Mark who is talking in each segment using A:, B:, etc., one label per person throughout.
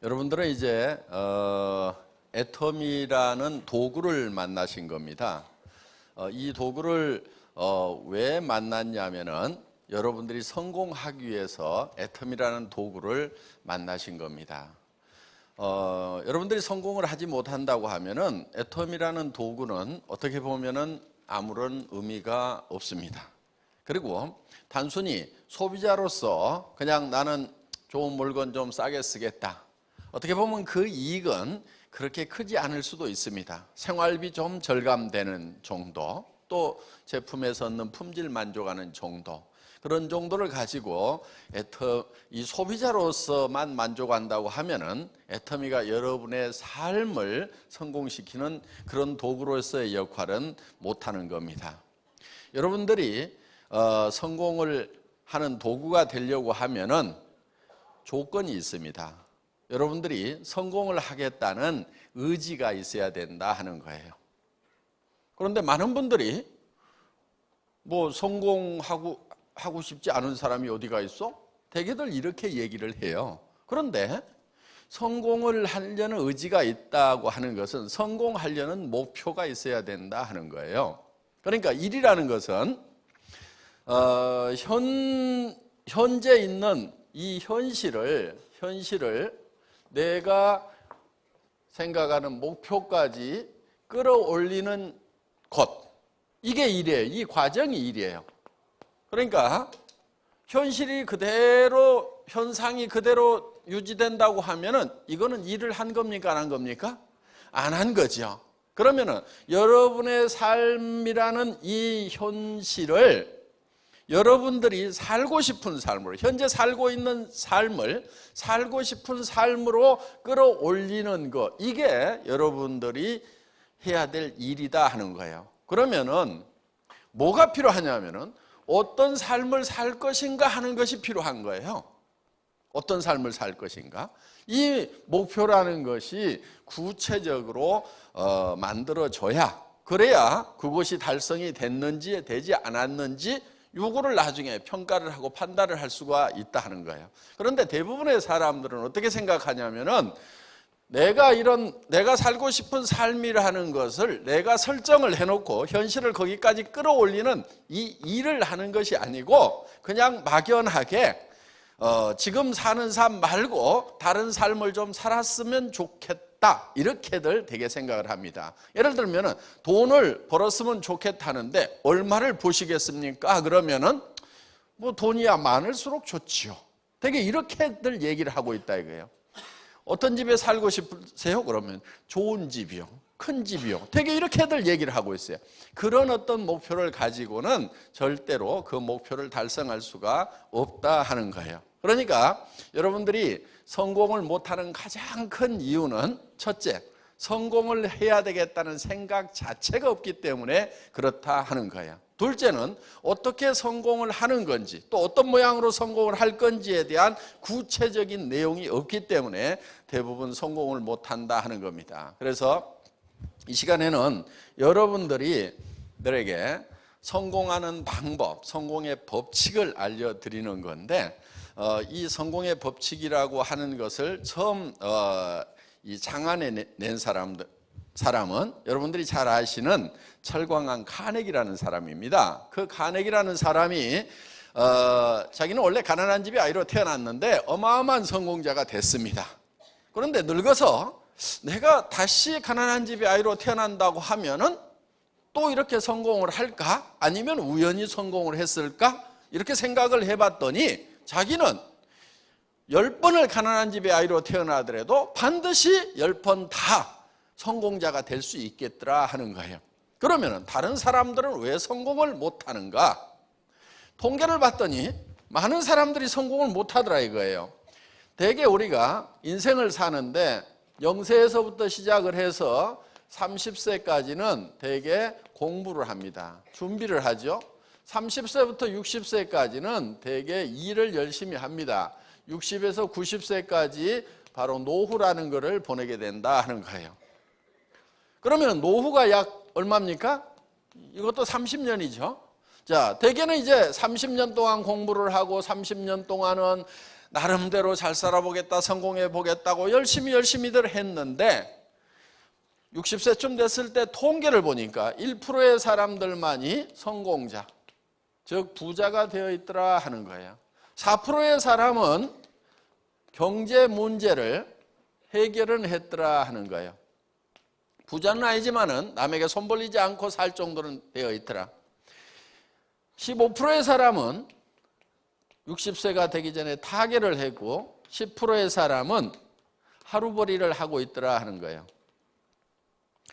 A: 여러분들은 이제 애텀이라는 도구를 만나신 겁니다. 이 도구를 왜 만났냐면은 여러분들이 성공하기 위해서 애텀이라는 도구를 만나신 겁니다. 여러분들이 성공을 하지 못한다고 하면은 애텀이라는 도구는 어떻게 보면은 아무런 의미가 없습니다. 그리고 단순히 소비자로서 그냥 나는 좋은 물건 좀 싸게 쓰겠다. 어떻게 보면 그 이익은 그렇게 크지 않을 수도 있습니다. 생활비 좀 절감되는 정도, 또 제품에서 얻는 품질 만족하는 정도, 그런 정도를 가지고 이 소비자로서만 만족한다고 하면은 애터미가 여러분의 삶을 성공시키는 그런 도구로서의 역할은 못하는 겁니다. 여러분들이 성공을 하는 도구가 되려고 하면은 조건이 있습니다. 여러분들이 성공을 하겠다는 의지가 있어야 된다 하는 거예요. 그런데 많은 분들이 뭐 성공하고 싶지 않은 사람이 어디가 있어? 대개들 이렇게 얘기를 해요. 그런데 성공을 하려는 의지가 있다고 하는 것은 성공하려는 목표가 있어야 된다 하는 거예요. 그러니까 일이라는 것은 현재 있는 이 현실을 내가 생각하는 목표까지 끌어올리는 것, 이게 일이에요. 이 과정이 일이에요. 그러니까 현실이 그대로, 현상이 그대로 유지된다고 하면은 이거는 일을 한 겁니까? 안 한 겁니까? 안 한 거죠. 그러면은 여러분의 삶이라는 이 현실을 여러분들이 살고 싶은 삶으로, 현재 살고 있는 삶을 살고 싶은 삶으로 끌어올리는 것, 이게 여러분들이 해야 될 일이다 하는 거예요. 그러면은 뭐가 필요하냐면은 어떤 삶을 살 것인가 하는 것이 필요한 거예요. 어떤 삶을 살 것인가? 이 목표라는 것이 구체적으로 만들어져야, 그래야 그것이 달성이 됐는지 되지 않았는지 요거를 나중에 평가를 하고 판단을 할 수가 있다 하는 거예요. 그런데 대부분의 사람들은 어떻게 생각하냐면은 내가 살고 싶은 삶이라는 것을 내가 설정을 해놓고 현실을 거기까지 끌어올리는 이 일을 하는 것이 아니고 그냥 막연하게 지금 사는 삶 말고 다른 삶을 좀 살았으면 좋겠다, 이렇게들 되게 생각을 합니다. 예를 들면은 돈을 벌었으면 좋겠다는데 얼마를 버시겠습니까? 그러면은 뭐 돈이야 많을수록 좋지요. 되게 이렇게들 얘기를 하고 있다 이거예요. 어떤 집에 살고 싶으세요? 그러면 좋은 집이요, 큰 집이요, 되게 이렇게들 얘기를 하고 있어요. 그런 어떤 목표를 가지고는 절대로 그 목표를 달성할 수가 없다 하는 거예요. 그러니까 여러분들이 성공을 못하는 가장 큰 이유는 첫째, 성공을 해야 되겠다는 생각 자체가 없기 때문에 그렇다 하는 거예요. 둘째는 어떻게 성공을 하는 건지, 또 어떤 모양으로 성공을 할 건지에 대한 구체적인 내용이 없기 때문에 대부분 성공을 못한다 하는 겁니다. 그래서 이 시간에는 여러분들에게 성공하는 방법, 성공의 법칙을 알려드리는 건데, 이 성공의 법칙이라고 하는 것을 처음 이 창안에 낸 사람은 여러분들이 잘 아시는 철광한 카네기라는 사람입니다. 그 카네기라는 사람이 자기는 원래 가난한 집의 아이로 태어났는데 어마어마한 성공자가 됐습니다. 그런데 늙어서 내가 다시 가난한 집의 아이로 태어난다고 하면은 또 이렇게 성공을 할까? 아니면 우연히 성공을 했을까? 이렇게 생각을 해봤더니 자기는 10번을 가난한 집의 아이로 태어나더라도 반드시 10번 다 성공자가 될 수 있겠더라 하는 거예요. 그러면 다른 사람들은 왜 성공을 못하는가? 통계를 봤더니 많은 사람들이 성공을 못하더라 이거예요. 대개 우리가 인생을 사는데 0세에서부터 시작을 해서 30세까지는 대개 공부를 합니다. 준비를 하죠. 30세부터 60세까지는 대개 일을 열심히 합니다. 60에서 90세까지 바로 노후라는 것을 보내게 된다 하는 거예요. 그러면 노후가 약 얼마입니까? 이것도 30년이죠. 자, 대개는 이제 30년 동안 공부를 하고 30년 동안은 나름대로 잘 살아보겠다, 성공해 보겠다고 열심히들 했는데 60세쯤 됐을 때 통계를 보니까 1%의 사람들만이 성공자, 즉 부자가 되어 있더라 하는 거예요. 4%의 사람은 경제 문제를 해결은 했더라 하는 거예요. 부자는 아니지만은 남에게 손 벌리지 않고 살 정도는 되어 있더라. 15%의 사람은 60세가 되기 전에 타계를 했고 10%의 사람은 하루벌이를 하고 있더라 하는 거예요.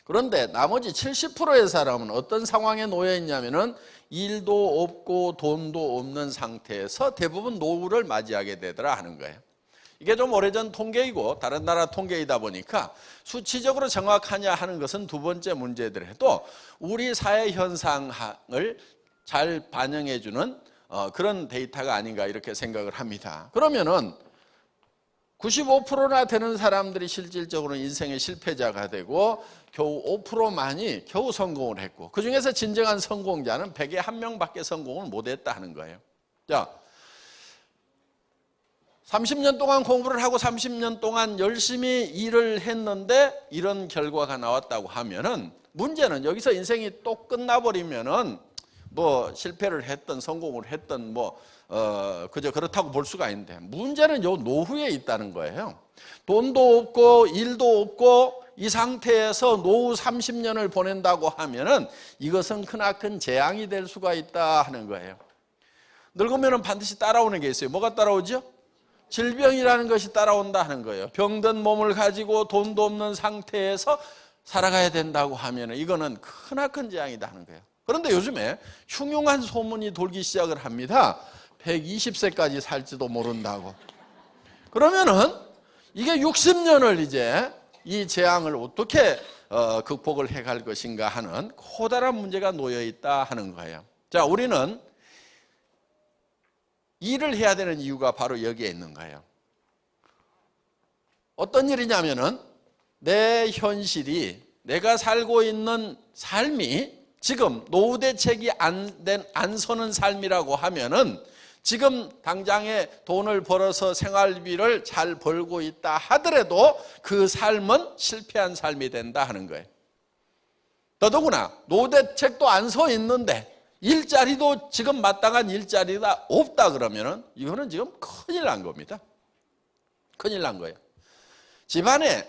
A: 그런데 나머지 70%의 사람은 어떤 상황에 놓여 있냐면은 일도 없고 돈도 없는 상태에서 대부분 노후를 맞이하게 되더라 하는 거예요. 이게 좀 오래전 통계이고 다른 나라 통계이다 보니까 수치적으로 정확하냐 하는 것은 두 번째 문제더라도 우리 사회 현상을 잘 반영해 주는 그런 데이터가 아닌가 이렇게 생각을 합니다. 그러면은 95%나 되는 사람들이 실질적으로 인생의 실패자가 되고 겨우 5%만이 겨우 성공을 했고 그중에서 진정한 성공자는 100에 1명밖에 성공을 못했다 하는 거예요. 자, 30년 동안 공부를 하고 30년 동안 열심히 일을 했는데 이런 결과가 나왔다고 하면은 문제는 여기서 인생이 또 끝나버리면은 뭐 실패를 했든 성공을 했든 그저 그렇다고 볼 수가 있는데 문제는 요 노후에 있다는 거예요. 돈도 없고 일도 없고 이 상태에서 노후 30년을 보낸다고 하면은 이것은 크나큰 재앙이 될 수가 있다 하는 거예요. 늙으면은 반드시 따라오는 게 있어요. 뭐가 따라오죠? 질병이라는 것이 따라온다 하는 거예요. 병든 몸을 가지고 돈도 없는 상태에서 살아가야 된다고 하면은 이거는 크나큰 재앙이다 하는 거예요. 그런데 요즘에 흉흉한 소문이 돌기 시작을 합니다. 120세까지 살지도 모른다고. 그러면은 이게 60년을 이제 이 재앙을 어떻게 극복을 해갈 것인가 하는 커다란 문제가 놓여 있다 하는 거예요. 자, 우리는 일을 해야 되는 이유가 바로 여기에 있는 거예요. 어떤 일이냐면은 내 현실이 내가 살고 있는 삶이 지금 노후 대책이 안 서는 삶이라고 하면은 지금 당장에 돈을 벌어서 생활비를 잘 벌고 있다 하더라도 그 삶은 실패한 삶이 된다 하는 거예요. 더더구나 노후 대책도 안 서 있는데 일자리도 지금 마땅한 일자리가 없다 그러면은 이거는 지금 큰일 난 겁니다. 큰일 난 거예요. 집안에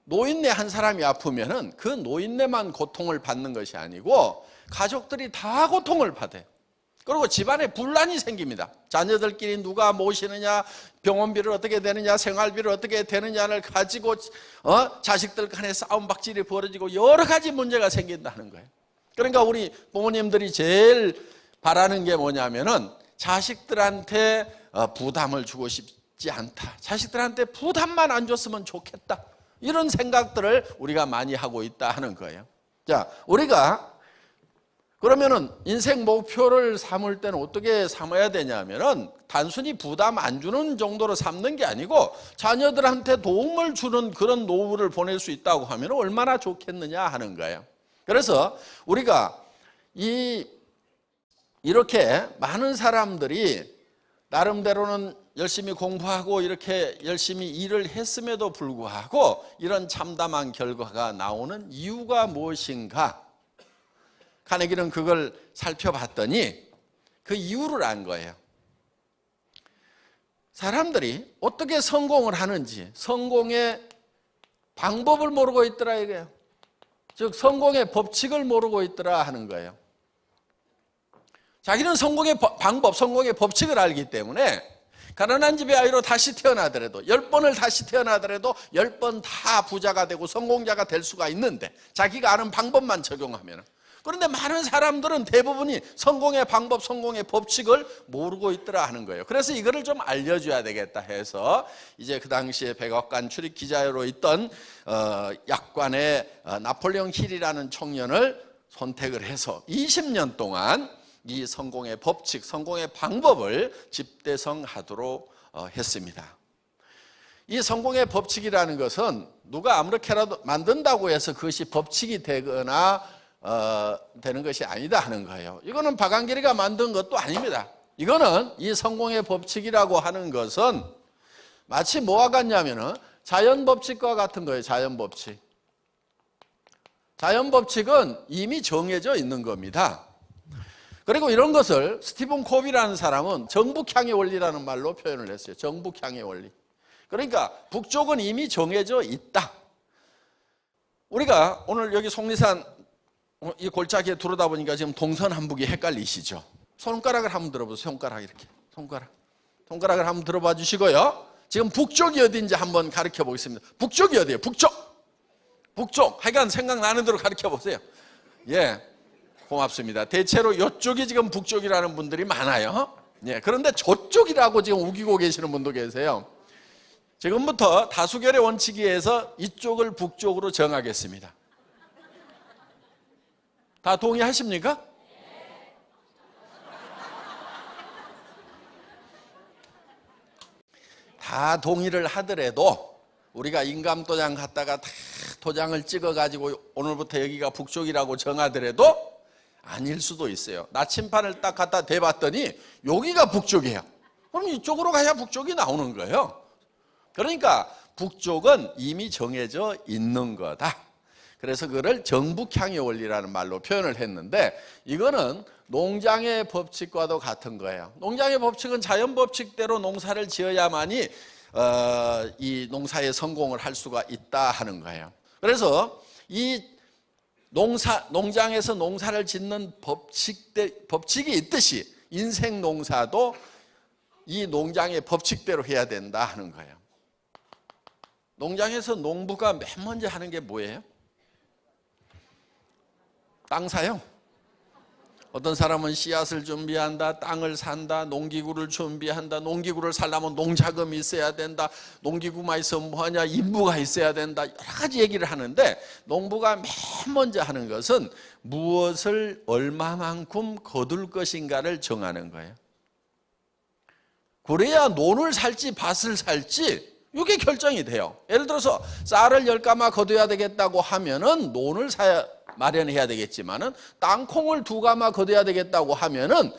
A: 노인네 한 사람이 아프면은 그 노인네만 고통을 받는 것이 아니고 가족들이 다 고통을 받아요. 그리고 집안에 분란이 생깁니다. 자녀들끼리 누가 모시느냐, 병원비를 어떻게 되느냐, 생활비를 어떻게 되느냐를 가지고 자식들 간에 싸움박질이 벌어지고 여러 가지 문제가 생긴다는 거예요. 그러니까 우리 부모님들이 제일 바라는 게 뭐냐면은 자식들한테 부담을 주고 싶지 않다. 자식들한테 부담만 안 줬으면 좋겠다. 이런 생각들을 우리가 많이 하고 있다 하는 거예요. 자, 우리가 그러면은 인생 목표를 삼을 때는 어떻게 삼아야 되냐면은 단순히 부담 안 주는 정도로 삼는 게 아니고 자녀들한테 도움을 주는 그런 노후를 보낼 수 있다고 하면 얼마나 좋겠느냐 하는 거예요. 그래서 우리가 이렇게 많은 사람들이 나름대로는 열심히 공부하고 이렇게 열심히 일을 했음에도 불구하고 이런 참담한 결과가 나오는 이유가 무엇인가? 카네기는 그걸 살펴봤더니 그 이유를 안 거예요. 사람들이 어떻게 성공을 하는지 성공의 방법을 모르고 있더라 이거예요. 즉 성공의 법칙을 모르고 있더라 하는 거예요. 자기는 성공의 방법, 성공의 법칙을 알기 때문에 가난한 집의 아이로 다시 태어나더라도 10번을 다시 태어나더라도 10번 다 부자가 되고 성공자가 될 수가 있는데 자기가 아는 방법만 적용하면. 그런데 많은 사람들은 대부분이 성공의 방법, 성공의 법칙을 모르고 있더라 하는 거예요. 그래서 이거를 좀 알려줘야 되겠다 해서 이제 그 당시에 백악관 출입 기자로 있던 약관의 나폴레옹 힐이라는 청년을 선택을 해서 20년 동안 이 성공의 법칙, 성공의 방법을 집대성하도록 했습니다. 이 성공의 법칙이라는 것은 누가 아무렇게라도 만든다고 해서 그것이 법칙이 되거나 되는 것이 아니다 하는 거예요. 이거는 박한길이가 만든 것도 아닙니다. 이거는 이 성공의 법칙이라고 하는 것은 마치 뭐와 같냐면은 자연 법칙과 같은 거예요. 자연 법칙. 자연 법칙은 이미 정해져 있는 겁니다. 그리고 이런 것을 스티븐 코비라는 사람은 정북향의 원리라는 말로 표현을 했어요. 정북향의 원리. 그러니까 북쪽은 이미 정해져 있다. 우리가 오늘 여기 속리산 이 골짜기에 들어오다 보니까 지금 동서남북이 헷갈리시죠? 손가락을 한번 들어보세요. 손가락 이렇게. 손가락을 한번 들어봐 주시고요. 지금 북쪽이 어디인지 한번 가르쳐 보겠습니다. 북쪽이 어디예요? 북쪽. 하여간 생각나는 대로 가르쳐 보세요. 예. 고맙습니다. 대체로 이쪽이 지금 북쪽이라는 분들이 많아요. 예. 그런데 저쪽이라고 지금 우기고 계시는 분도 계세요. 지금부터 다수결의 원칙에 의해서 이쪽을 북쪽으로 정하겠습니다. 다 동의하십니까? 다 동의를 하더라도 우리가 인감도장 갖다가 다 도장을 찍어가지고 오늘부터 여기가 북쪽이라고 정하더라도 아닐 수도 있어요. 나침판을 딱 갖다 대봤더니 여기가 북쪽이에요. 그럼 이쪽으로 가야 북쪽이 나오는 거예요. 그러니까 북쪽은 이미 정해져 있는 거다. 그래서 그걸 정북향의 원리라는 말로 표현을 했는데 이거는 농장의 법칙과도 같은 거예요. 농장의 법칙은 자연 법칙대로 농사를 지어야만이 이 농사에 성공을 할 수가 있다 하는 거예요. 그래서 이 농장에서 농사를 짓는 법칙이 있듯이 인생 농사도 이 농장의 법칙대로 해야 된다 하는 거예요. 농장에서 농부가 맨 먼저 하는 게 뭐예요? 땅 사용. 어떤 사람은 씨앗을 준비한다, 땅을 산다, 농기구를 준비한다, 농기구를 살려면 농자금이 있어야 된다, 농기구만 있으면 뭐하냐, 인부가 있어야 된다, 여러 가지 얘기를 하는데 농부가 맨 먼저 하는 것은 무엇을 얼마만큼 거둘 것인가를 정하는 거예요. 그래야 논을 살지 밭을 살지 이게 결정이 돼요. 예를 들어서 쌀을 10가마 거둬야 되겠다고 하면은 논을 마련해야 되겠지만은 땅콩을 2가마 거둬야 되겠다고 하면은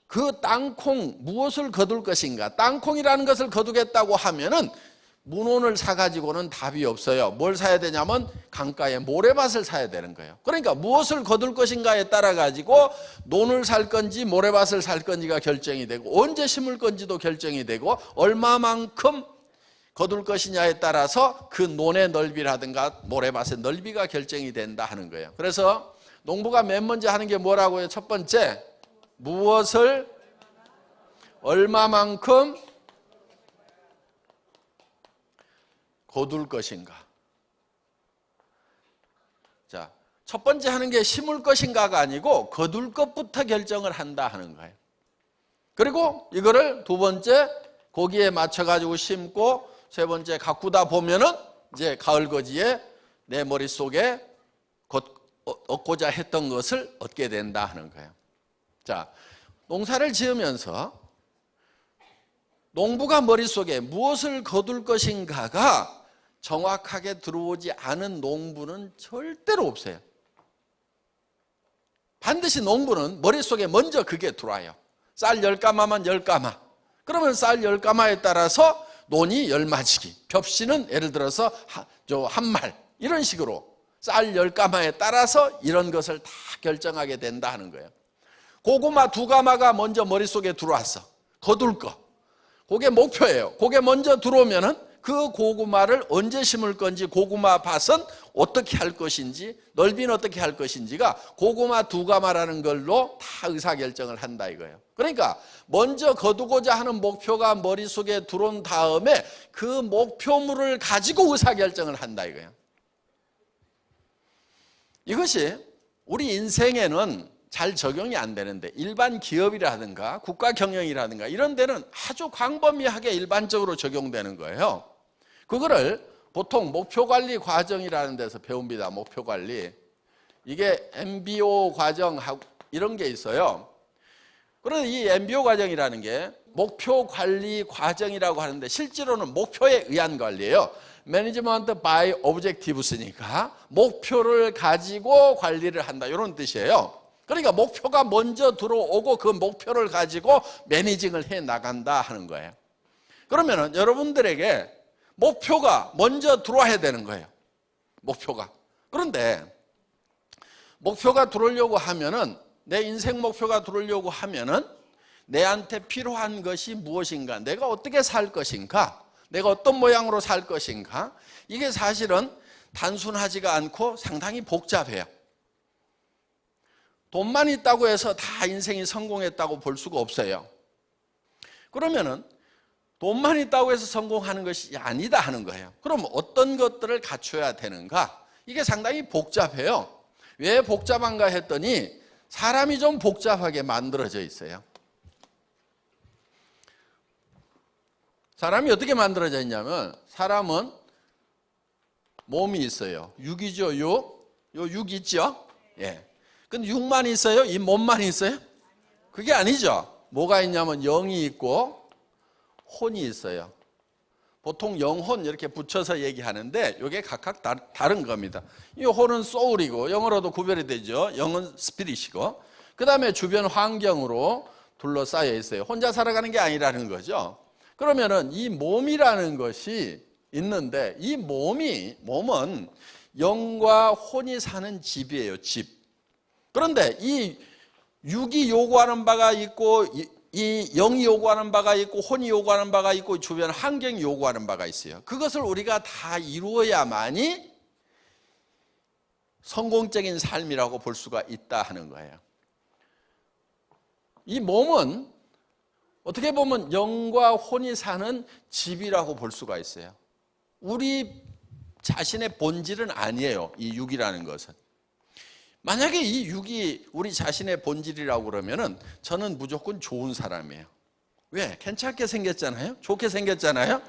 A: 그 땅콩 무엇을 거둘 것인가? 땅콩이라는 것을 거두겠다고 하면은 문온을 사가지고는 답이 없어요. 뭘 사야 되냐면 강가에 모래밭을 사야 되는 거예요. 그러니까 무엇을 거둘 것인가에 따라 가지고 논을 살 건지 모래밭을 살 건지가 결정이 되고 언제 심을 건지도 결정이 되고 얼마만큼 거둘 것이냐에 따라서 그 논의 넓이라든가 모래밭의 넓이가 결정이 된다 하는 거예요. 그래서 농부가 맨 먼저 하는 게 뭐라고요? 첫 번째, 무엇을 얼마만큼 거둘 것인가. 자, 첫 번째 하는 게 심을 것인가가 아니고 거둘 것부터 결정을 한다 하는 거예요. 그리고 이거를 두 번째 거기에 맞춰가지고 심고 세 번째 가꾸다 보면은 이제 가을거지에 내 머릿속에 얻고자 했던 것을 얻게 된다 하는 거예요. 자, 농사를 지으면서 농부가 머릿속에 무엇을 거둘 것인가가 정확하게 들어오지 않은 농부는 절대로 없어요. 반드시 농부는 머릿속에 먼저 그게 들어와요. 쌀 10가마만 10가마. 그러면 쌀 10가마에 따라서 논이 10마지기, 벽시는 예를 들어서 한 말, 이런 식으로 쌀 10가마에 따라서 이런 것을 다 결정하게 된다 하는 거예요. 고구마 2가마가 먼저 머릿속에 들어왔어. 거둘 거. 그게 목표예요. 그게 먼저 들어오면은 그 고구마를 언제 심을 건지, 고구마 밭은 어떻게 할 것인지, 넓이는 어떻게 할 것인지가 고구마 2가마라는 걸로 다 의사결정을 한다 이거예요. 그러니까 먼저 거두고자 하는 목표가 머릿속에 들어온 다음에 그 목표물을 가지고 의사결정을 한다 이거예요. 이것이 우리 인생에는 잘 적용이 안 되는데 일반 기업이라든가 국가 경영이라든가 이런 데는 아주 광범위하게 일반적으로 적용되는 거예요. 그거를 보통 목표관리 과정이라는 데서 배웁니다. 목표관리. 이게 MBO 과정하고 이런 게 있어요. 그런데 이 MBO 과정이라는 게 목표관리 과정이라고 하는데 실제로는 목표에 의한 관리예요. Management by Objectives니까 목표를 가지고 관리를 한다 이런 뜻이에요. 그러니까 목표가 먼저 들어오고 그 목표를 가지고 매니징을 해 나간다 하는 거예요. 그러면은 여러분들에게 목표가 먼저 들어와야 되는 거예요. 목표가. 그런데 목표가 들어오려고 하면은, 내 인생 목표가 들어오려고 하면은 내한테 필요한 것이 무엇인가, 내가 어떻게 살 것인가, 내가 어떤 모양으로 살 것인가, 이게 사실은 단순하지가 않고 상당히 복잡해요. 돈만 있다고 해서 다 인생이 성공했다고 볼 수가 없어요. 그러면은 돈만 있다고 해서 성공하는 것이 아니다 하는 거예요. 그럼 어떤 것들을 갖춰야 되는가? 이게 상당히 복잡해요. 왜 복잡한가 했더니 사람이 좀 복잡하게 만들어져 있어요. 사람이 어떻게 만들어져 있냐면, 사람은 몸이 있어요. 육이죠, 육. 요 육 있죠? 예. 근데 육만 있어요? 이 몸만 있어요? 그게 아니죠. 뭐가 있냐면 영이 있고 혼이 있어요. 보통 영혼 이렇게 붙여서 얘기하는데 이게 각각 다른 겁니다. 이 혼은 소울이고 영어로도 구별이 되죠. 영은 스피릿이고, 그 다음에 주변 환경으로 둘러싸여 있어요. 혼자 살아가는 게 아니라는 거죠. 그러면은 이 몸이라는 것이 있는데, 이 몸은 영과 혼이 사는 집이에요. 집. 그런데 이 육이 요구하는 바가 있고, 이 영이 요구하는 바가 있고, 혼이 요구하는 바가 있고, 주변 환경이 요구하는 바가 있어요. 그것을 우리가 다 이루어야만이 성공적인 삶이라고 볼 수가 있다 하는 거예요. 이 몸은 어떻게 보면 영과 혼이 사는 집이라고 볼 수가 있어요. 우리 자신의 본질은 아니에요, 이 육이라는 것은. 만약에 이 육이 우리 자신의 본질이라고 그러면은 저는 무조건 좋은 사람이에요. 왜? 괜찮게 생겼잖아요? 좋게 생겼잖아요?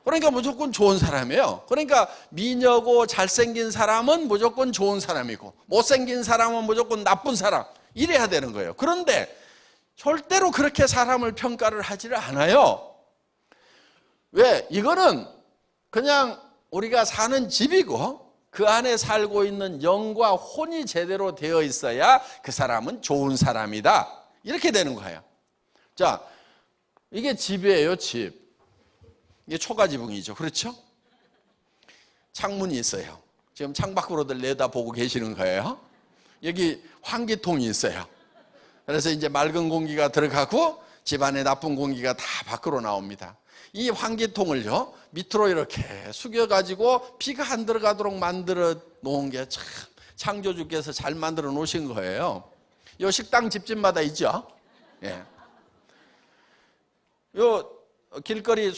A: 그러니까 무조건 좋은 사람이에요. 그러니까 미녀고 잘생긴 사람은 무조건 좋은 사람이고, 못생긴 사람은 무조건 나쁜 사람, 이래야 되는 거예요. 그런데 절대로 그렇게 사람을 평가를 하지를 않아요. 왜? 이거는 그냥 우리가 사는 집이고, 그 안에 살고 있는 영과 혼이 제대로 되어 있어야 그 사람은 좋은 사람이다, 이렇게 되는 거예요. 자, 이게 집이에요, 집. 이게 초가지붕이죠. 그렇죠? 창문이 있어요. 지금 창밖으로들 내다보고 계시는 거예요. 여기 환기통이 있어요. 그래서 이제 맑은 공기가 들어가고 집안에 나쁜 공기가 다 밖으로 나옵니다. 이 환기통을요, 밑으로 이렇게 숙여가지고 비가 안 들어가도록 만들어 놓은 게 참 창조주께서 잘 만들어 놓으신 거예요. 요 식당 집집마다 있죠? 예. 요 길거리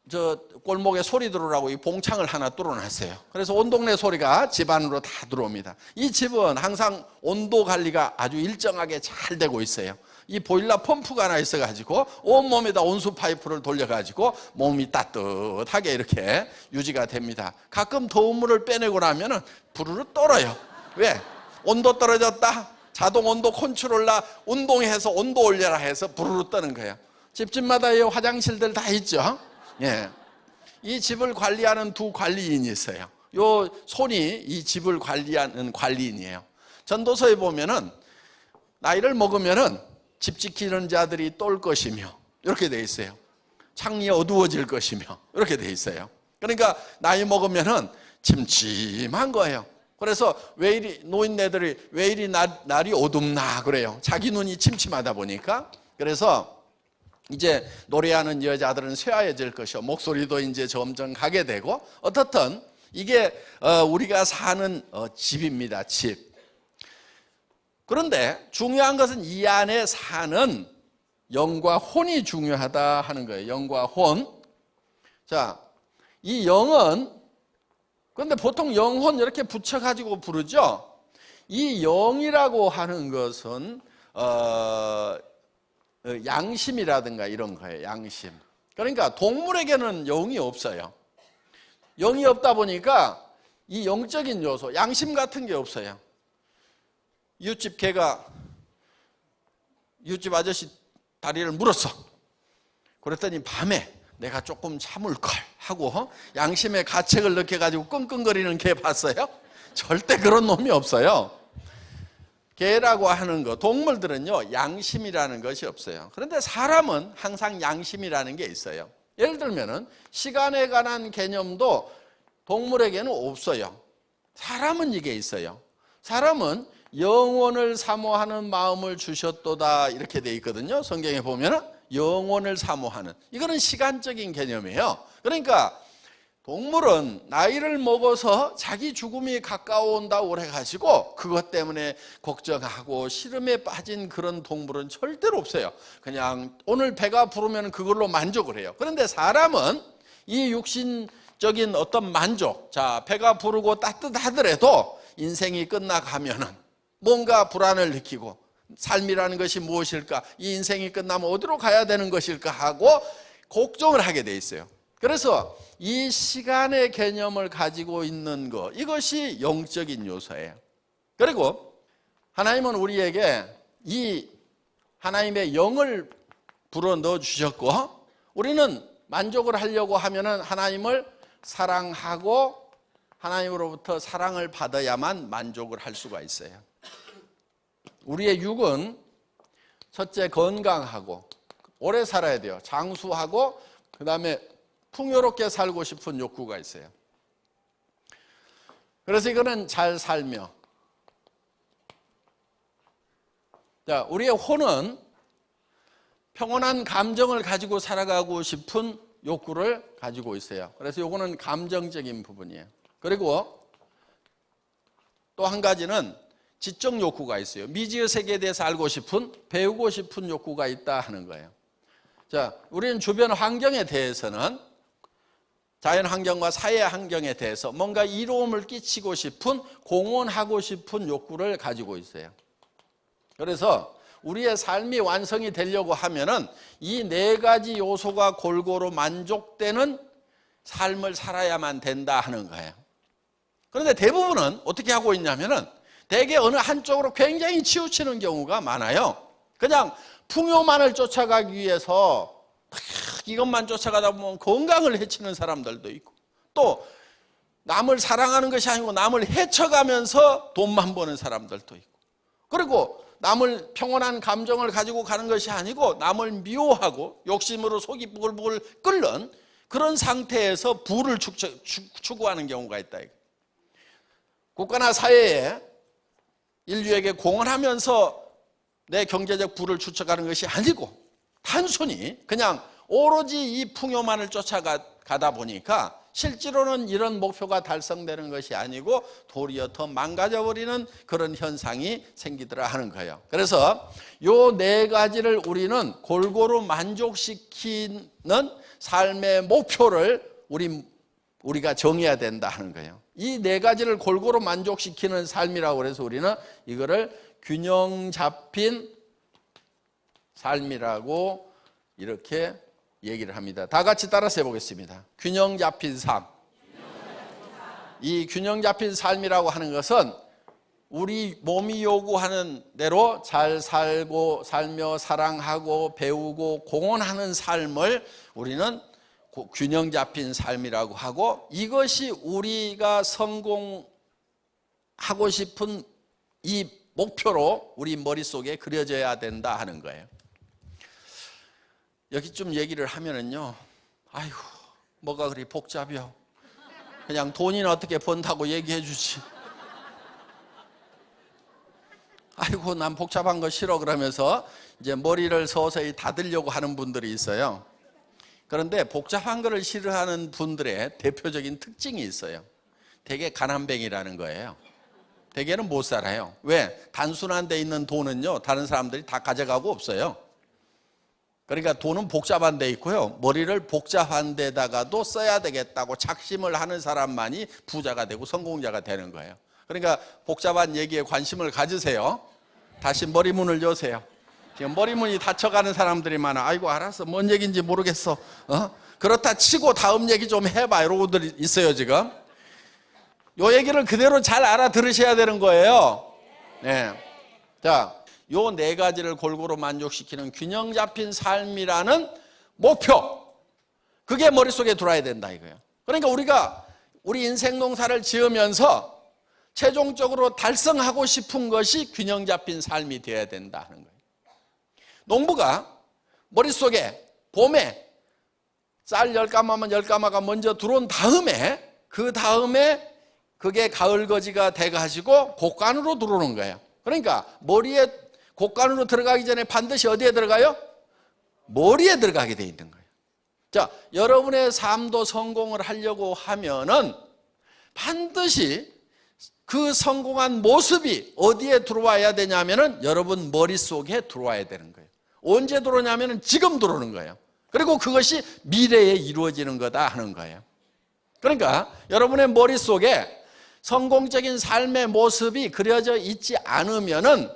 A: 저 골목에 소리 들어오라고 이 봉창을 하나 뚫어놨어요. 그래서 온 동네 소리가 집 안으로 다 들어옵니다. 이 집은 항상 온도 관리가 아주 일정하게 잘 되고 있어요. 이 보일러 펌프가 하나 있어가지고 온몸에다 온수 파이프를 돌려가지고 몸이 따뜻하게 이렇게 유지가 됩니다. 가끔 더운 물을 빼내고 나면은 부르르 떨어요. 왜? 온도 떨어졌다, 자동 온도 컨트롤러 운동해서 온도 올려라 해서 부르르 떠는 거예요. 집집마다 이 화장실들 다 있죠. 예. 이 집을 관리하는 두 관리인이 있어요. 요 손이 이 집을 관리하는 관리인이에요. 전도서에 보면은 나이를 먹으면은 집 지키는 자들이 똘 것이며, 이렇게 돼 있어요. 창이 어두워질 것이며, 이렇게 돼 있어요. 그러니까 나이 먹으면은 침침한 거예요. 그래서 왜 이리 노인네들이 왜 이리 날이 어둡나 그래요. 자기 눈이 침침하다 보니까. 그래서 이제 노래하는 여자들은 쇠하여질 것이요, 목소리도 이제 점점 가게 되고, 어떻든 이게 우리가 사는 집입니다. 집. 그런데 중요한 것은 이 안에 사는 영과 혼이 중요하다 하는 거예요. 영과 혼. 자, 이 영은, 그런데 보통 영혼 이렇게 붙여가지고 부르죠. 이 영이라고 하는 것은 양심이라든가 이런 거예요. 양심. 그러니까 동물에게는 영이 없어요. 영이 없다 보니까 이 영적인 요소, 양심 같은 게 없어요. 이웃집 개가 이웃집 아저씨 다리를 물었어. 그랬더니 밤에 내가 조금 참을걸 하고 양심의 가책을 느껴가지고 끙끙거리는 개 봤어요? 절대 그런 놈이 없어요. 개라고 하는 거, 동물들은요 양심이라는 것이 없어요. 그런데 사람은 항상 양심이라는 게 있어요. 예를 들면은 시간에 관한 개념도 동물에게는 없어요. 사람은 이게 있어요. 사람은 영원을 사모하는 마음을 주셨도다 이렇게 돼 있거든요. 성경에 보면은 영원을 사모하는, 이거는 시간적인 개념이에요. 그러니까 동물은 나이를 먹어서 자기 죽음이 가까워온다고 그래가지고 그것 때문에 걱정하고 시름에 빠진 그런 동물은 절대로 없어요. 그냥 오늘 배가 부르면 그걸로 만족을 해요. 그런데 사람은 이 육신적인 어떤 만족, 자 배가 부르고 따뜻하더라도 인생이 끝나가면은 뭔가 불안을 느끼고, 삶이라는 것이 무엇일까, 이 인생이 끝나면 어디로 가야 되는 것일까 하고 걱정을 하게 돼 있어요. 그래서 이 시간의 개념을 가지고 있는 것, 이것이 영적인 요소예요. 그리고 하나님은 우리에게 이 하나님의 영을 불어넣어 주셨고, 우리는 만족을 하려고 하면은 하나님을 사랑하고 하나님으로부터 사랑을 받아야만 만족을 할 수가 있어요. 우리의 육은 첫째 건강하고 오래 살아야 돼요. 장수하고 그 다음에 풍요롭게 살고 싶은 욕구가 있어요. 그래서 이거는 잘 살며, 자, 우리의 혼은 평온한 감정을 가지고 살아가고 싶은 욕구를 가지고 있어요. 그래서 이거는 감정적인 부분이에요. 그리고 또 한 가지는 지적 욕구가 있어요. 미지의 세계에 대해서 알고 싶은, 배우고 싶은 욕구가 있다 하는 거예요. 자, 우리는 주변 환경에 대해서는, 자연 환경과 사회 환경에 대해서 뭔가 이로움을 끼치고 싶은, 공헌하고 싶은 욕구를 가지고 있어요. 그래서 우리의 삶이 완성이 되려고 하면은 이 네 가지 요소가 골고루 만족되는 삶을 살아야만 된다 하는 거예요. 그런데 대부분은 어떻게 하고 있냐면은 대개 어느 한쪽으로 굉장히 치우치는 경우가 많아요. 그냥 풍요만을 쫓아가기 위해서 이것만 쫓아가다 보면 건강을 해치는 사람들도 있고, 또 남을 사랑하는 것이 아니고 남을 해쳐가면서 돈만 버는 사람들도 있고, 그리고 남을 평온한 감정을 가지고 가는 것이 아니고 남을 미워하고 욕심으로 속이 부글부글 끓는 그런 상태에서 부를 추구하는 경우가 있다. 국가나 사회에 인류에게 공헌하면서 내 경제적 부를 추적하는 것이 아니고 단순히 그냥 오로지 이 풍요만을 쫓아가다 보니까 실제로는 이런 목표가 달성되는 것이 아니고 도리어 더 망가져버리는 그런 현상이 생기더라 하는 거예요. 그래서 요 네 가지를 우리는 골고루 만족시키는 삶의 목표를 우리가 정해야 된다 하는 거예요. 이 네 가지를 골고루 만족시키는 삶이라고 그래서 우리는 이거를 균형 잡힌 삶이라고 이렇게 얘기를 합니다. 다 같이 따라서 해보겠습니다. 균형 잡힌 삶. 이 균형 잡힌 삶이라고 하는 것은 우리 몸이 요구하는 대로 잘 살며 사랑하고 배우고 공헌하는 삶을 우리는 균형 잡힌 삶이라고 하고, 이것이 우리가 성공하고 싶은 이 목표로 우리 머릿속에 그려져야 된다 하는 거예요. 여기 좀 얘기를 하면은요, 아이고 뭐가 그리 복잡해요. 그냥 돈이나 어떻게 번다고 얘기해 주지. 아이고 난 복잡한 거 싫어 그러면서 이제 머리를 서서히 닫으려고 하는 분들이 있어요. 그런데 복잡한 거를 싫어하는 분들의 대표적인 특징이 있어요. 되게 가난뱅이라는 거예요. 대개는 못 살아요. 왜? 단순한 데 있는 돈은요 다른 사람들이 다 가져가고 없어요. 그러니까 돈은 복잡한 데 있고요, 머리를 복잡한 데다가도 써야 되겠다고 작심을 하는 사람만이 부자가 되고 성공자가 되는 거예요. 그러니까 복잡한 얘기에 관심을 가지세요. 다시 머리문을 여세요. 지금 머리문이 닫혀가는 사람들이 많아. 아이고 알았어, 뭔 얘기인지 모르겠어. 그렇다 치고 다음 얘기 좀 해봐 이러고 있어요 지금. 요 얘기를 그대로 잘 알아들으셔야 되는 거예요. 네. 자, 요 네 가지를 골고루 만족시키는 균형 잡힌 삶이라는 목표, 그게 머릿속에 들어와야 된다 이거예요. 그러니까 우리가 우리 인생 농사를 지으면서 최종적으로 달성하고 싶은 것이 균형 잡힌 삶이 되어야 된다 하는 거예요. 농부가 머릿속에 봄에 쌀 10가마면 10가마가 먼저 들어온 다음에 그 다음에 그게 가을 거지가 돼가지고 곡간으로 들어오는 거예요. 그러니까 머리에 곡간으로 들어가기 전에 반드시 어디에 들어가요? 머리에 들어가게 돼 있는 거예요. 자, 여러분의 삶도 성공을 하려고 하면은 반드시 그 성공한 모습이 어디에 들어와야 되냐면은 여러분 머릿속에 들어와야 되는 거예요. 언제 들어오냐면은 지금 들어오는 거예요. 그리고 그것이 미래에 이루어지는 거다 하는 거예요. 그러니까 여러분의 머릿속에 성공적인 삶의 모습이 그려져 있지 않으면은